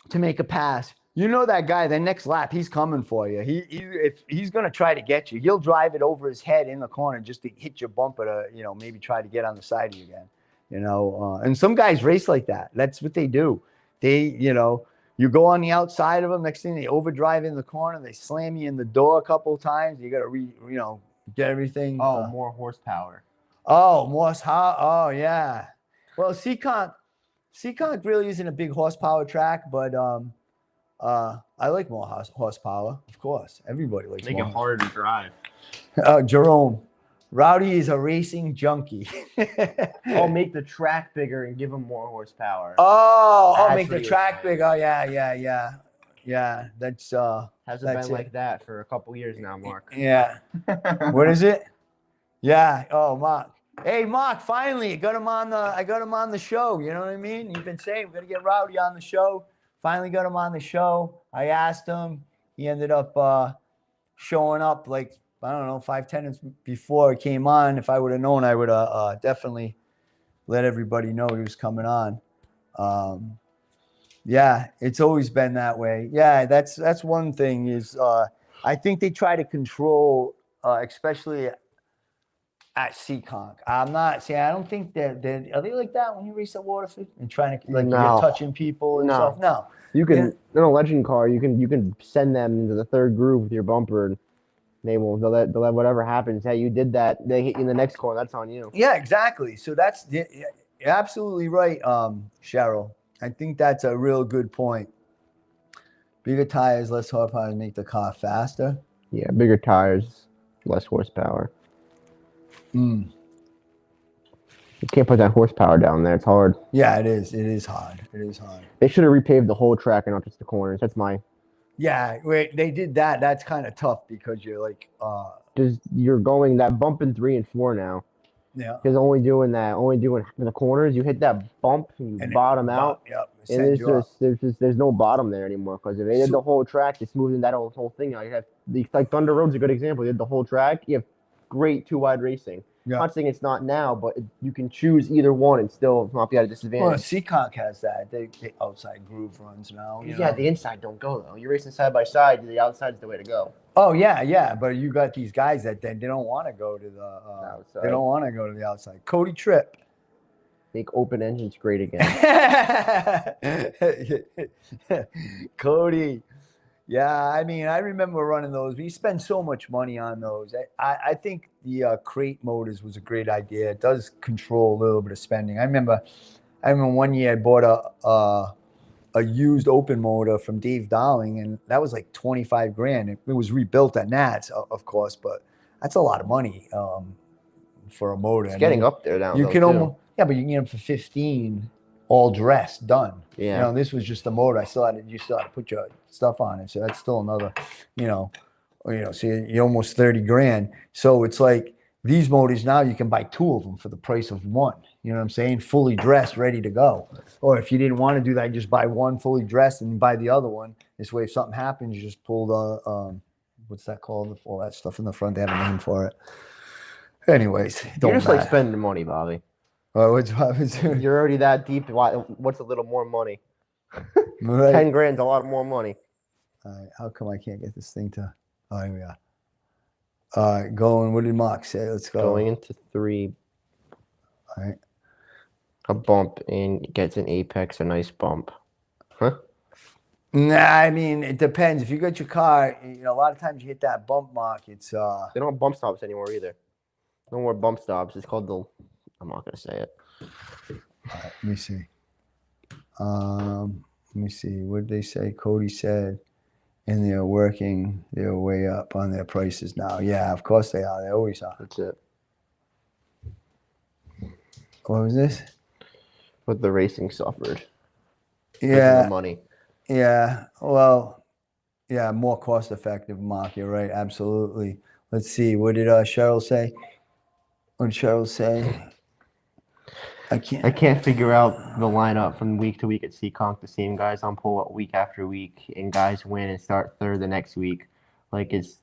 to make a pass. That guy, the next lap, he's coming for you. If he's going to try to get you, he'll drive it over his head in the corner just to hit your bumper to, maybe try to get on the side of you again. And some guys race like that. That's what they do. You go on the outside of them. Next thing, they overdrive in the corner. They slam you in the door a couple of times. You got to get everything. More horsepower. Oh, yeah. Well, Seekonk really isn't a big horsepower track, but I like more horsepower, of course. Everybody likes Make more. it harder to drive. Jerome, Rowdy is a racing junkie. Make the track bigger and give them more horsepower. Make That's the what track he was bigger. Oh, yeah. That's Hasn't that's been it. like that for a couple years now, Mark. Yeah. What is it? Yeah. Oh, Mark. Hey, Mark. Finally, I got him on the show. You know what I mean? You've been saying we're gonna get Rowdy on the show. Finally got him on the show. I asked him. He ended up showing up like, I don't know, 5-10 minutes before it came on. If I would have known, I would have definitely let everybody know he was coming on. Yeah, it's always been that way. Yeah, that's one thing is I think they try to control, especially at Seekonk. I don't think are they like that when you race at Waterford and trying to you're touching people and stuff? No. You can in a legend car, you can send them into the third groove with your bumper and they'll let whatever happens. Hey, you did that. They hit you in the next corner. That's on you. Yeah, exactly. So you're absolutely right, Cheryl. I think that's a real good point. Bigger tires, less horsepower make the car faster. Yeah, bigger tires, less horsepower. You can't put that horsepower down there. It's hard. Yeah, it is. It is hard. They should have repaved the whole track and not just the corners. That's my. Yeah, they did that. That's kind of tough because you're like, you're going that bump in 3 and 4 now. Yeah. Because only doing the corners. You hit that bump and you bottom out. Yep. And there's no bottom there anymore. Because if they did the whole track, just smoothing that whole thing out. You have like Thunder Road's a good example. They did the whole track. You have great 2-wide racing. Yeah. I'm not saying it's not now, but you can choose either one and still not be at a disadvantage. Well, Seekonk has that. They outside groove runs now. The inside don't go though. You're racing side by side. The outside is the way to go. Oh yeah. But you got these guys that they don't want to go to the outside. They don't want to go to the outside. Cody Tripp. Make open engines great again. Cody. Yeah, I mean, I remember running those. We spend so much money on those. I think the crate motors was a great idea. It does control a little bit of spending. I remember one year I bought a used open motor from Dave Darling, and that was like $25,000. It was rebuilt at Nats, of course, but that's a lot of money for a motor. It's getting up there now. You can almost, yeah, but you can get them for 15. all dressed, done. Yeah. You know, this was just the motor. You still had to put your stuff on it. So that's still another, so you're almost 30 grand. So it's like these motors now you can buy 2 of them for the price of one. You know what I'm saying? Fully dressed, ready to go. Or if you didn't want to do that, just buy one fully dressed and buy the other one. This way, if something happens, you just pull the what's that called? All that stuff in the front. They have a name for it. Anyways, You're just like spending money, Bobby. what's You're already that deep. What's a little more money? right. 10 grand's a lot more money. All right, how come I can't get this thing to? Oh, here we are. All right, going. What did Mark say? Let's go. Going into 3. All right. A bump and gets an apex, a nice bump. Huh? Nah, I mean it depends. If you got your car, a lot of times you hit that bump mark. It's They don't have bump stops anymore either. No more bump stops. It's called the. I'm not gonna say it. All right, let me see. Let me see. What did they say? Cody said, and they're working their way up on their prices now. Yeah, of course they are. They always are. That's it. What was this? What the racing suffered. because of Yeah, the money. yeah. Well, yeah, more cost effective, Mark. You're right. Absolutely. Let's see. What did Cheryl say? What did Cheryl say? I can't figure out the lineup from week to week at Seekonk. The same guys on pole week after week, and guys win and start third the next week. Like it's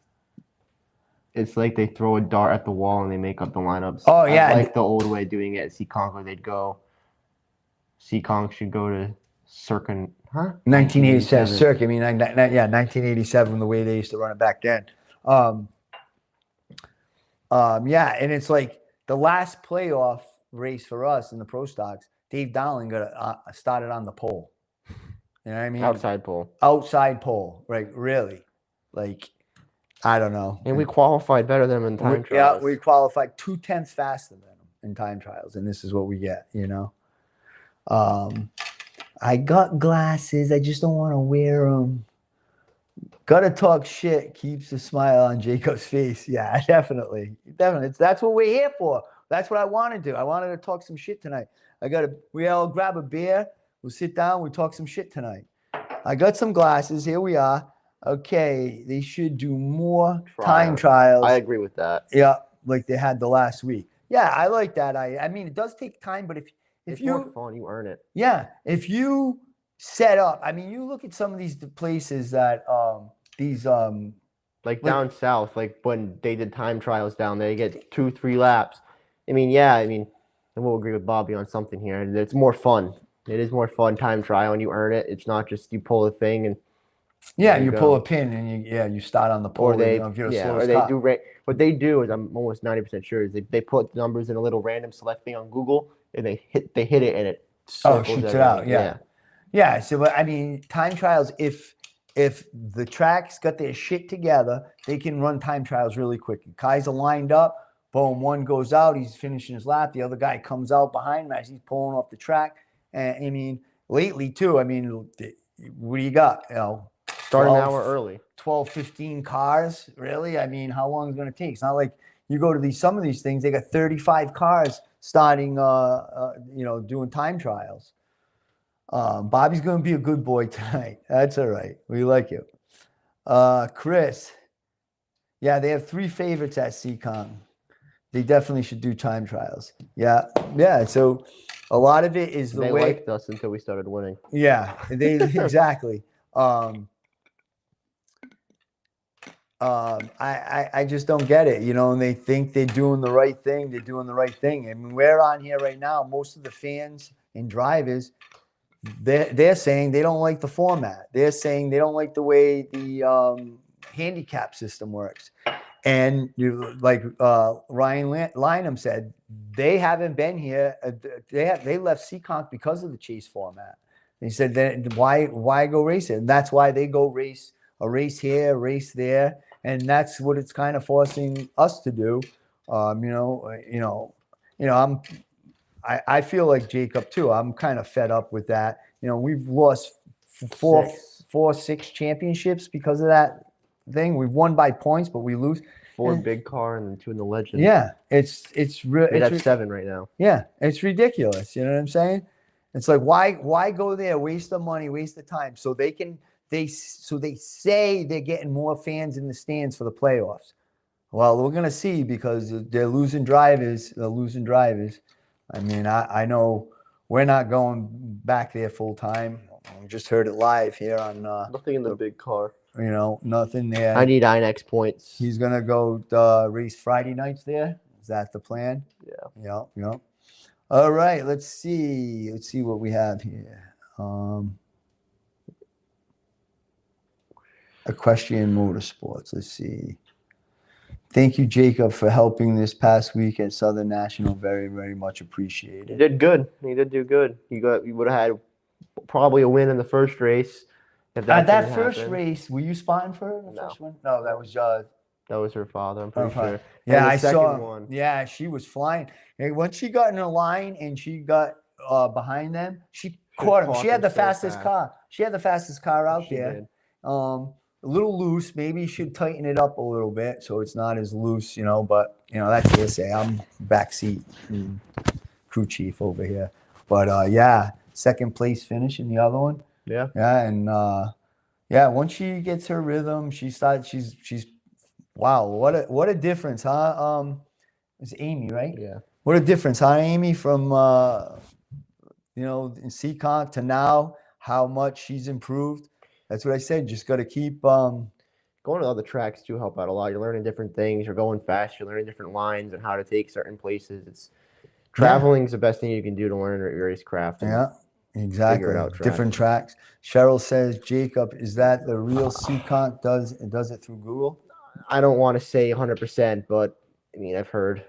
like they throw a dart at the wall and they make up the lineups. Oh, yeah. Like the old way of doing it at Seekonk, where they'd go. Seekonk should go to Circa, huh? 1987 circuit. I mean, 1987, the way they used to run it back then. Yeah, and it's like the last playoff race for us in the pro stocks. Dave Dowling got started on the pole. You know what I mean? Outside pole. Outside pole, right? Really, like I don't know. And we qualified better than them in time trials. Yeah, we qualified 0.2 faster than them in time trials, and this is what we get. You know. I got glasses. I just don't want to wear them. Gotta talk shit keeps a smile on Jacob's face. Yeah, definitely. That's what we're here for. That's what I want to do. I wanted to talk some shit tonight. We all grab a beer. We'll sit down. We'll talk some shit tonight. I got some glasses. Here we are. Okay, they should do more time trials. I agree with that. Yeah, like they had the last week. Yeah, I like that. I mean, it does take time, but if it's you more fun, you earn it. Yeah, if you set up, I mean, you look at some of these places that like down south, like when they did time trials down there, you get 2-3 laps. I mean, and we'll agree with Bobby on something here. It's more fun. It is more fun time trial, and you earn it. It's not just you pull a thing and you pull a pin and you start on the pole. Or they do. What they do is, I'm almost 90% sure, is they put numbers in a little random select thing on Google, and they hit it, and it shoots it out. Yeah. So I mean, time trials. If the track's got their shit together, they can run time trials really quick. Guys are lined up. Boom, one goes out. He's finishing his lap. The other guy comes out behind him as he's pulling off the track. And I mean, lately too. I mean, what do you got? Start an hour early. 12, 15 cars. Really? I mean, how long is it going to take? It's not like you go to some of these things. They got 35 cars starting. Doing time trials. Bobby's going to be a good boy tonight. That's all right. We like you. Chris. Yeah, they have 3 favorites at Seekonk. They definitely should do time trials. Yeah. So a lot of it is the way they liked us until we started winning. Yeah, they exactly. I just don't get it, and they think they're doing the right thing. They're doing the right thing. I mean, we're on here right now. Most of the fans and drivers, they're saying they don't like the format. They're saying they don't like the way the handicap system works. And Ryan Lynham said, they haven't been here. They left Seekonk because of the chase format. He said, then why go race it? And that's why they go race a race here, a race there, and that's what it's kind of forcing us to do. I feel like Jacob too. I'm kind of fed up with that. We've lost 6 championships because of that thing. We've won by points, but we lose 4 big car and 2 in the legend. Yeah, it's real. That's 7 right now. Yeah, it's ridiculous. You know what I'm saying? It's like why go there, waste the money, waste the time, so they say they're getting more fans in the stands for the playoffs. Well, we're gonna see because they're losing drivers. They're losing drivers. I mean, I know we're not going back there full time. We just heard it live here on Nothing in the big car. nothing there. I need INX points. He's gonna go race Friday nights there. Is that the plan? Yeah. All right. Let's see what we have here. Equestrian Motorsports. Let's see. Thank you, Jacob, for helping this past week at Southern National. Very, very much He appreciated. did good. He did do good. You would have had probably a win in the first race. If At that didn't first happen. race, were you spotting for her in the No. first one? No, that was That was her father, I'm pretty fine. sure. Yeah, And the I second saw. one. Yeah, she was flying. And once she got in a line and she got behind them, she caught him. caught She had them the so fastest fast. car. She had the fastest car out She there. did. A little loose. Maybe you should tighten it up a little bit so it's not as loose, But that's hearsay. I'm backseat crew chief over here. But yeah, second place finish in the other one. Yeah. Yeah, and once she gets her rhythm, she's wow, what a difference, huh? It's Amy, right? Yeah. What a difference, huh, Amy, from in Seacon to now, how much she's improved. That's what I said. Just got to keep Going to other tracks too help out a lot. You're learning different things. You're going fast. You're learning different lines and how to take certain places. Traveling is the best thing you can do to learn your racecraft. and Yeah, exactly. out Different tracks. Cheryl says, Jacob, is that the real Seacon does it through Google? I don't want to say 100%, but I mean I've heard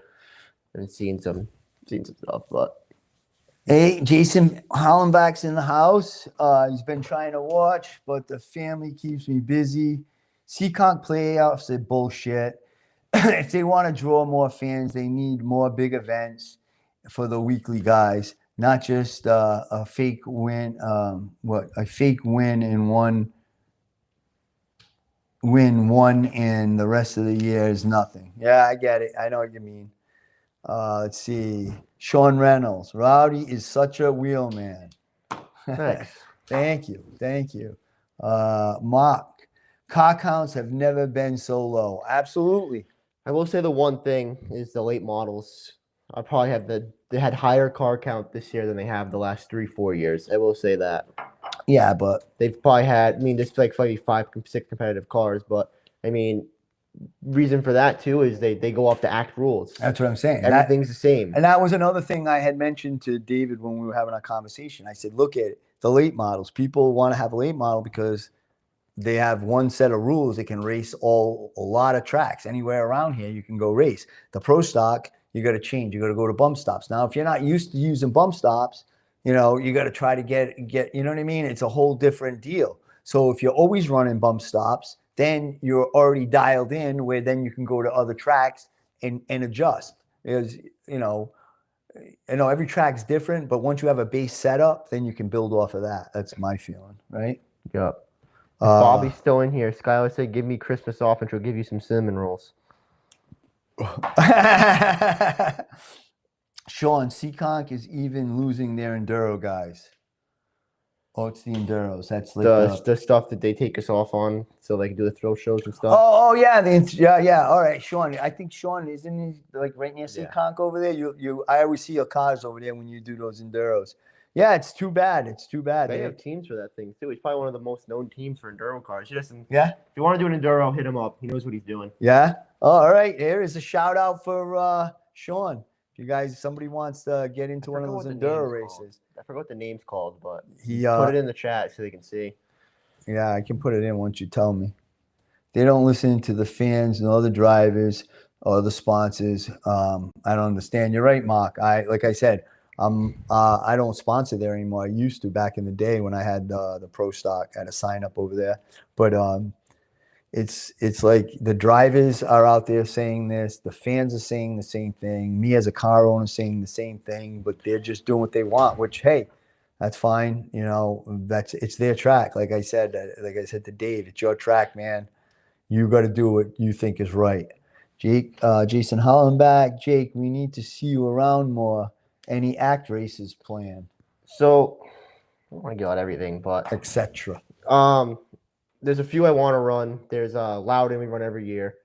and seen some stuff. But Hey, Jason Hollenbach's in the house. He's been trying to watch, but the family keeps me busy. Seacon playoffs are bullshit. If they want to draw more fans, they need more big events for the weekly guys, not just a fake win. A fake win and one and the rest of the year is nothing. Yeah, I get it. I know what you mean. Let's see. Sean Reynolds. Rowdy is such a wheel man. thanks. Thank you. Mark. Car counts have never been so low. Absolutely. I will say the one thing is the late models. I probably have they had higher car count this year than they have the last 3-4 years. I will say that. Yeah, but They've probably had, I mean, there's like maybe 5-6 competitive cars, but I mean, reason for that too is they go off the act rules. that's what I'm saying. Everything's the same. And that was another thing I had mentioned to David when we were having a conversation. I said, look at the late models. People want to have a late model because they have one set of rules. They can race a lot of tracks. Anywhere around here, you can go race. The pro stock, you got to change. You got to go to bump stops. Now, if you're not used to using bump stops, you got to try to get, you know what I mean? It's a whole different deal. So if you're always running bump stops, then you're already dialed in where then you can go to other tracks and adjust. Because, every track's different, but once you have a base setup, then you can build off of that. That's my feeling, right? Yep. Bobby's still in here. Skylar said, give me Christmas off and she'll give you some cinnamon rolls. Sean, Seaconk is even losing their enduro guys. Oh, it's the enduros. That's like The stuff that they take us off on so they can do the throw shows and stuff. Oh yeah, yeah. All right, Sean. I think Sean isn't he like right near Yeah. Seaconk over there. I always see your cars over there when you do those enduros. Yeah, it's too bad. They have teams for that thing too. He's probably one of the most known teams for enduro cars. If Yeah. you want to do an enduro, hit him up. He knows what he's doing. Yeah. Oh, all right. There is a shout out for Sean. If you guys, somebody wants to get into one of those enduro races. I forgot what the name's called, but He put it in the chat so they can see. Yeah, I can put it in once you tell me. They don't listen to the fans nor the drivers or the sponsors. I don't understand. You're right, Mark. Like I said, I don't sponsor there anymore. I used to back in the day when I had the pro stock. I had a sign up over there, but it's like the drivers are out there saying this, the fans are saying the same thing, me as a car owner saying the same thing, but they're just doing what they want, which, hey, that's fine. It's their track. Like I said to Dave, it's your track, man. You got to do what you think is right. Jason Hollenbach, Jake, we need to see you around more. Any act races planned? So I don't want to get out everything, but etc. there's a few I want to run. There's Loudon we run every year.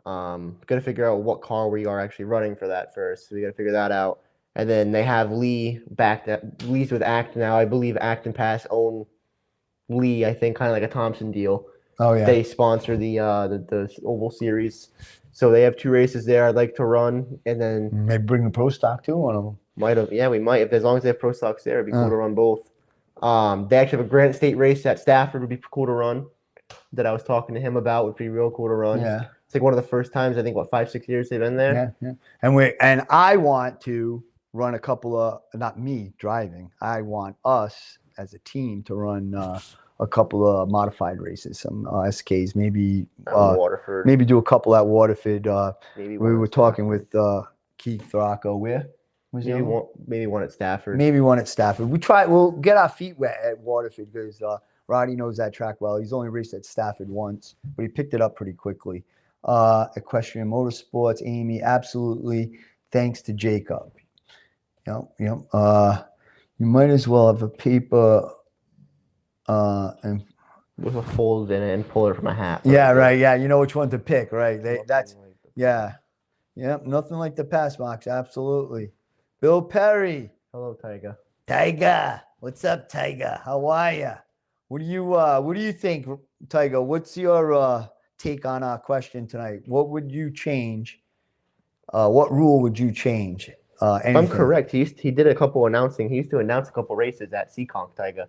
Gotta figure out what car we are actually running for that first. So we gotta figure that out. And then they have Lee back that Lee's with Acton now. I believe Acton Pass own Lee, I think, kind of like a Thompson deal. Oh yeah. They sponsor the Oval Series. So they have 2 races there I'd like to run. And then Maybe bring the pro stock too, one of them. we might. If as long as they have pro stocks there, it'd be cool to run both. They actually have a Granite State race at Stafford would be cool to run. That I was talking to him about would be real cool to run. Yeah. It's like one of the first times I think 5-6 years they've been there. Yeah. And I want to run a couple of, not me driving. I want us as a team to run a couple of modified races, some SKs, maybe Waterford. maybe do a couple at Waterford. Maybe We one were at talking Stafford. with Keith Throcco. Where was maybe it? one at Stafford. Maybe one at Stafford. We'll get our feet wet at Waterford because Roddy knows that track well. He's only raced at Stafford once, but he picked it up pretty quickly. Equestrian Motorsports, Amy, absolutely. Thanks to Jacob. You might as well have a paper and With a fold in it and pull it from a hat. yeah, right. Yeah, you know which one to pick, right? That's Nothing like the- yeah. Yep, nothing like the pass box, absolutely. Bill Perry. Hello, Tyga. Tiger, what's up, Tiger? How are you? What do you think, Tiger? What's your take on our question tonight? What would you change? What rule would you change? If I'm Anything? correct, he did a couple announcing. He used to announce a couple races at Seekonk, Tyga.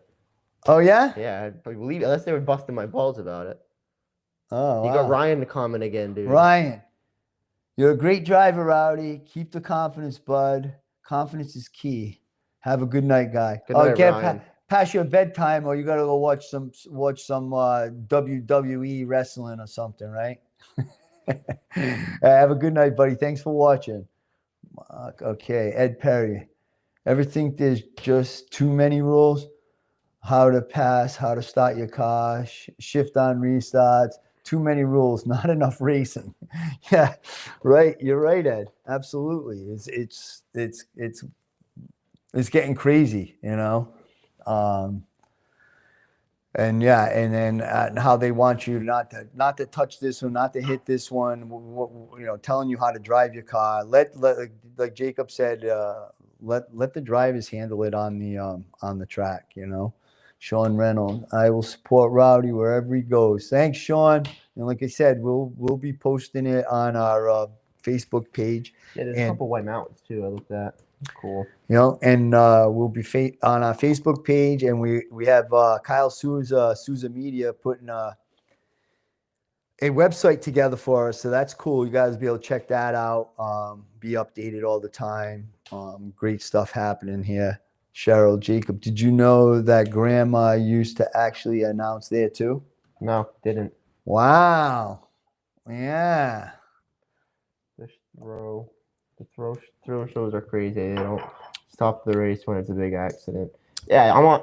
Oh yeah. Yeah, I believe unless they were busting my balls about it. Oh, You wow. got Ryan to comment again, dude. Ryan, you're a great driver, Rowdy. Keep the confidence, bud. Confidence is key. Have a good night, guy. Good night, Get Ryan. past your bedtime, or you gotta go watch some WWE wrestling or something, right? Have a good night, buddy. Thanks for watching. Okay, Ed Perry. Ever think there's just too many rules? How to pass, how to start your car, shift on restarts. Too many rules, not enough racing. Yeah, right. You're right, Ed. Absolutely. It's getting crazy, you know. And yeah, and then how they want you not to touch this one, not to hit this one. You know, telling you how to drive your car. Let like Jacob said, let the drivers handle it on the track. You know. Sean Reynolds, I will support Rowdy wherever he goes. Thanks, Sean. And like I said, we'll be posting it on our Facebook page. Yeah, there's a couple White Mountains too. I looked at. Cool. You know, and we'll be on our Facebook page, and we have Kyle Souza Media putting a website together for us, so that's cool. You guys will be able to check that out. Be updated all the time. Great stuff happening here. Cheryl, Jacob, did you know that Grandma used to actually announce there too? No, didn't. Wow. Yeah. The throw shows are crazy. They don't stop the race when it's a big accident. Yeah,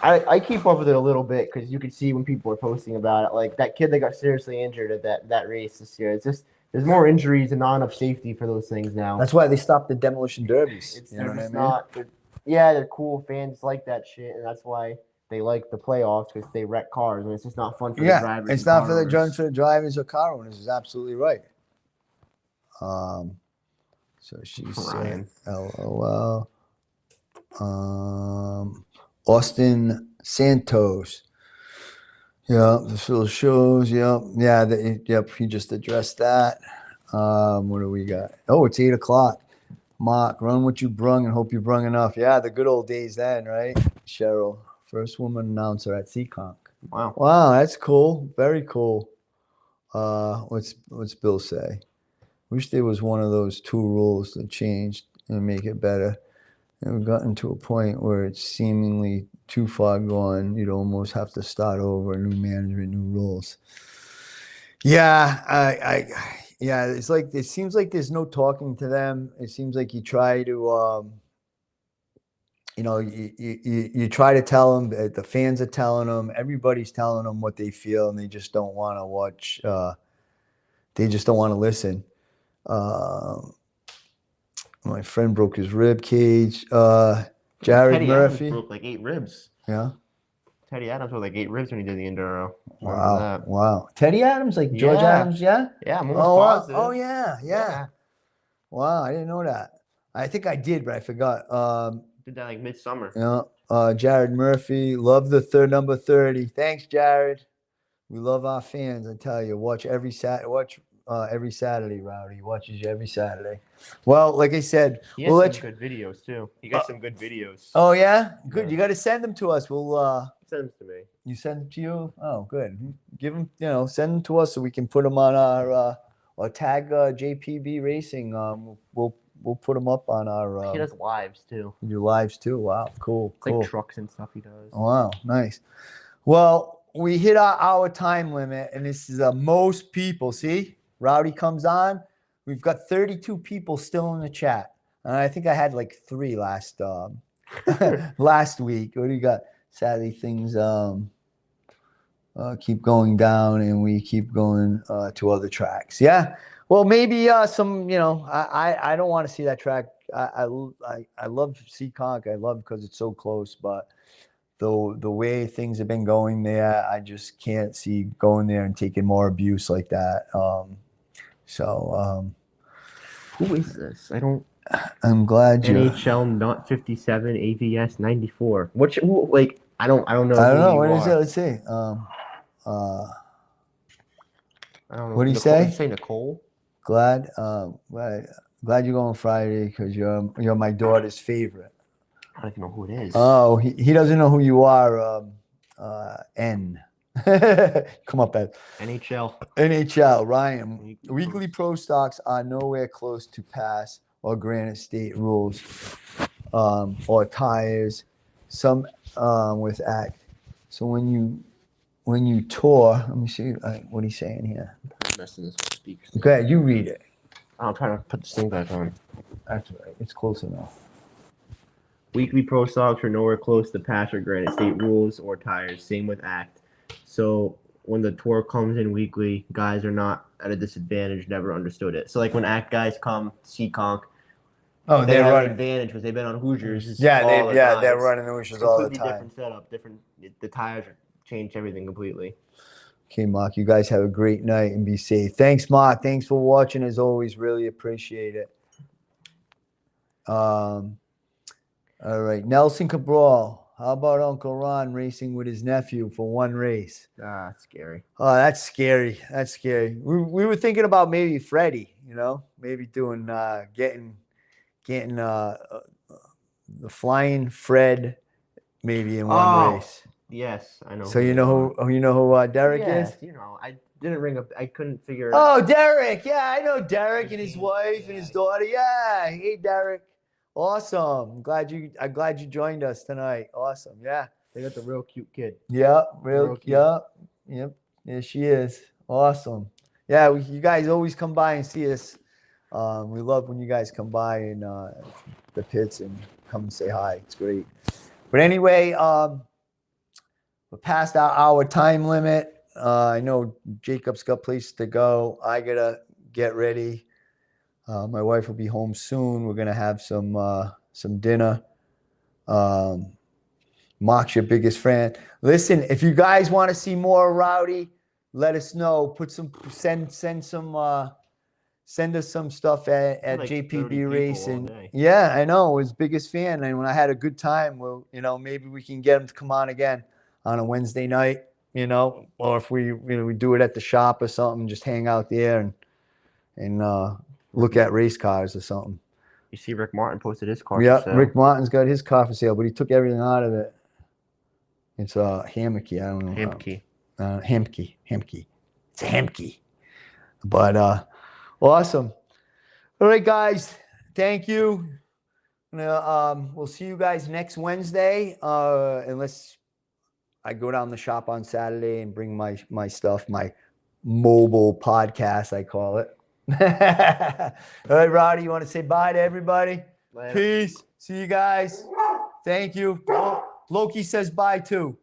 I keep up with it a little bit because you can see when people are posting about it. Like that kid that got seriously injured at that race this year. It's just there's more injuries and not enough safety for those things now. That's why they stopped the demolition derbies. It's You know what I mean? not. They're cool. Fans like that shit, and that's why they like the playoffs because they wreck cars, and it's just not fun for the drivers. It's and not car for the owners. drivers or car owners. Is absolutely right. So she said, Ryan. LOL. Austin Santos. Yeah, the Phil shows. Yep. Yeah. Yep. He just addressed that. What do we got? Oh, it's 8:00. Mark, run what you brung and hope you brung enough. Yeah, the good old days then, right? Cheryl, first woman announcer at Seekonk. Wow. Wow, that's cool. Very cool. What's Bill say? Wish there was one of those 2 rules that changed and make it better. And we've gotten to a point where it's seemingly too far gone. You'd almost have to start over, new management, new rules. Yeah, yeah, it's like it seems like there's no talking to them. It seems like you try to, you try to tell them. The fans are telling them. Everybody's telling them what they feel, and they just don't want to watch. They just don't want to listen. My friend broke his rib cage. Jared Teddy Murphy. Adams broke like 8 ribs. Yeah. Teddy Adams broke like 8 ribs when he did the enduro. Remember that? Wow. Teddy Adams, like George Yeah. Adams, yeah? Yeah, I'm almost Oh, wow. positive. Oh, yeah. Wow, I didn't know that. I think I did, but I forgot. Did that like midsummer. Jared Murphy, love the number 30. Thanks, Jared. We love our fans. I tell you, watch every Saturday. Rowdy watches you every Saturday. Well, like I said, He has we'll some let you. good videos too. He got some good videos. Oh yeah, good. Yeah. You got to send them to us. We'll Send them to me. You send them to you. Oh, good. Give them. Send them to us so we can put them on our or tag JPB Racing. We'll put them up on our. He does lives too. You do lives too. Wow, cool. It's like trucks and stuff he does. Wow, nice. Well, we hit our hour time limit, and this is most people. See, Rowdy comes on. We've got 32 people still in the chat, and I think I had like 3 last last week. What do you got? Sadly, things keep going down, and we keep going to other tracks. Yeah. Well, maybe some. I don't want to see that track. I love Seekonk. I love because it's so close, but the way things have been going there, I just can't see going there and taking more abuse like that. Who is this? I don't. I'm glad you. NHL not 57 AVS 94. Like I don't know. I don't know. What What is it? Let's see. I don't know. What do you Nicole, say? Did you say Nicole? Glad you're going Friday because you're my daughter's favorite. I don't even know who it is. Oh, he doesn't know who you are. N. Come up at NHL. Ryan, weekly pro stocks are nowhere close to pass or Granite State rules, or tires. Some with act. So when you tour, let me see what he's saying here. Okay, you read it. I'm trying to put this thing back on. That's right. It's close enough. Weekly pro stocks are nowhere close to pass or Granite State rules or tires. Same with act. So when the tour comes in weekly, guys are not at a disadvantage. Never understood it. So like when act guys come, Seekonk, Oh, they have an running. advantage because they've been on Hoosiers. Yeah, all the time. they're running the Hoosiers all the Completely time. different setup. The tires are changed everything completely. Okay, Mark, you guys have a great night and be safe. Thanks, Mark. Thanks for watching as always. Really appreciate it. All right, Nelson Cabral. How about Uncle Ron racing with his nephew for one race? That's scary. Oh, that's scary. That's scary. We were thinking about maybe Freddie, maybe doing getting the Flying Fred maybe in one race. Yes, I know. So you know who Derek is? I didn't ring up. I couldn't figure. Oh, Derek. Yeah, I know Derek and his wife and his daughter. Yeah. Hey, Derek. Awesome. I'm glad you joined us tonight. Awesome. Yeah. They got the real cute kid. Yeah. Real cute. Yep. There she is. Awesome. Yeah. You guys always come by and see us. We love when you guys come by in the pits and come and say hi. It's great. But anyway, we're past our time limit. I know Jacob's got places to go. I gotta get ready. My wife will be home soon. We're gonna have some dinner. Mark's your biggest fan. Listen, if you guys want to see more Rowdy, let us know. Send us some stuff at Like JPB Racing. all day. Yeah, I know. His biggest fan. And when I had a good time, maybe we can get him to come on again on a Wednesday night, or if we do it at the shop or something, just hang out there and look at race cars or something. You see, Rick Martin posted his car. Yeah, for sale. Rick Martin's got his car for sale, but he took everything out of it. It's a Hamke. I don't know. Hamke. Hamke. It's a Hamke. But awesome. All right, guys. Thank you. We'll see you guys next Wednesday. Unless I go down the shop on Saturday and bring my stuff, my mobile podcast, I call it. All right, Rowdy, you want to say bye to everybody? Later. Peace. See you guys. Thank you. Loki says bye too.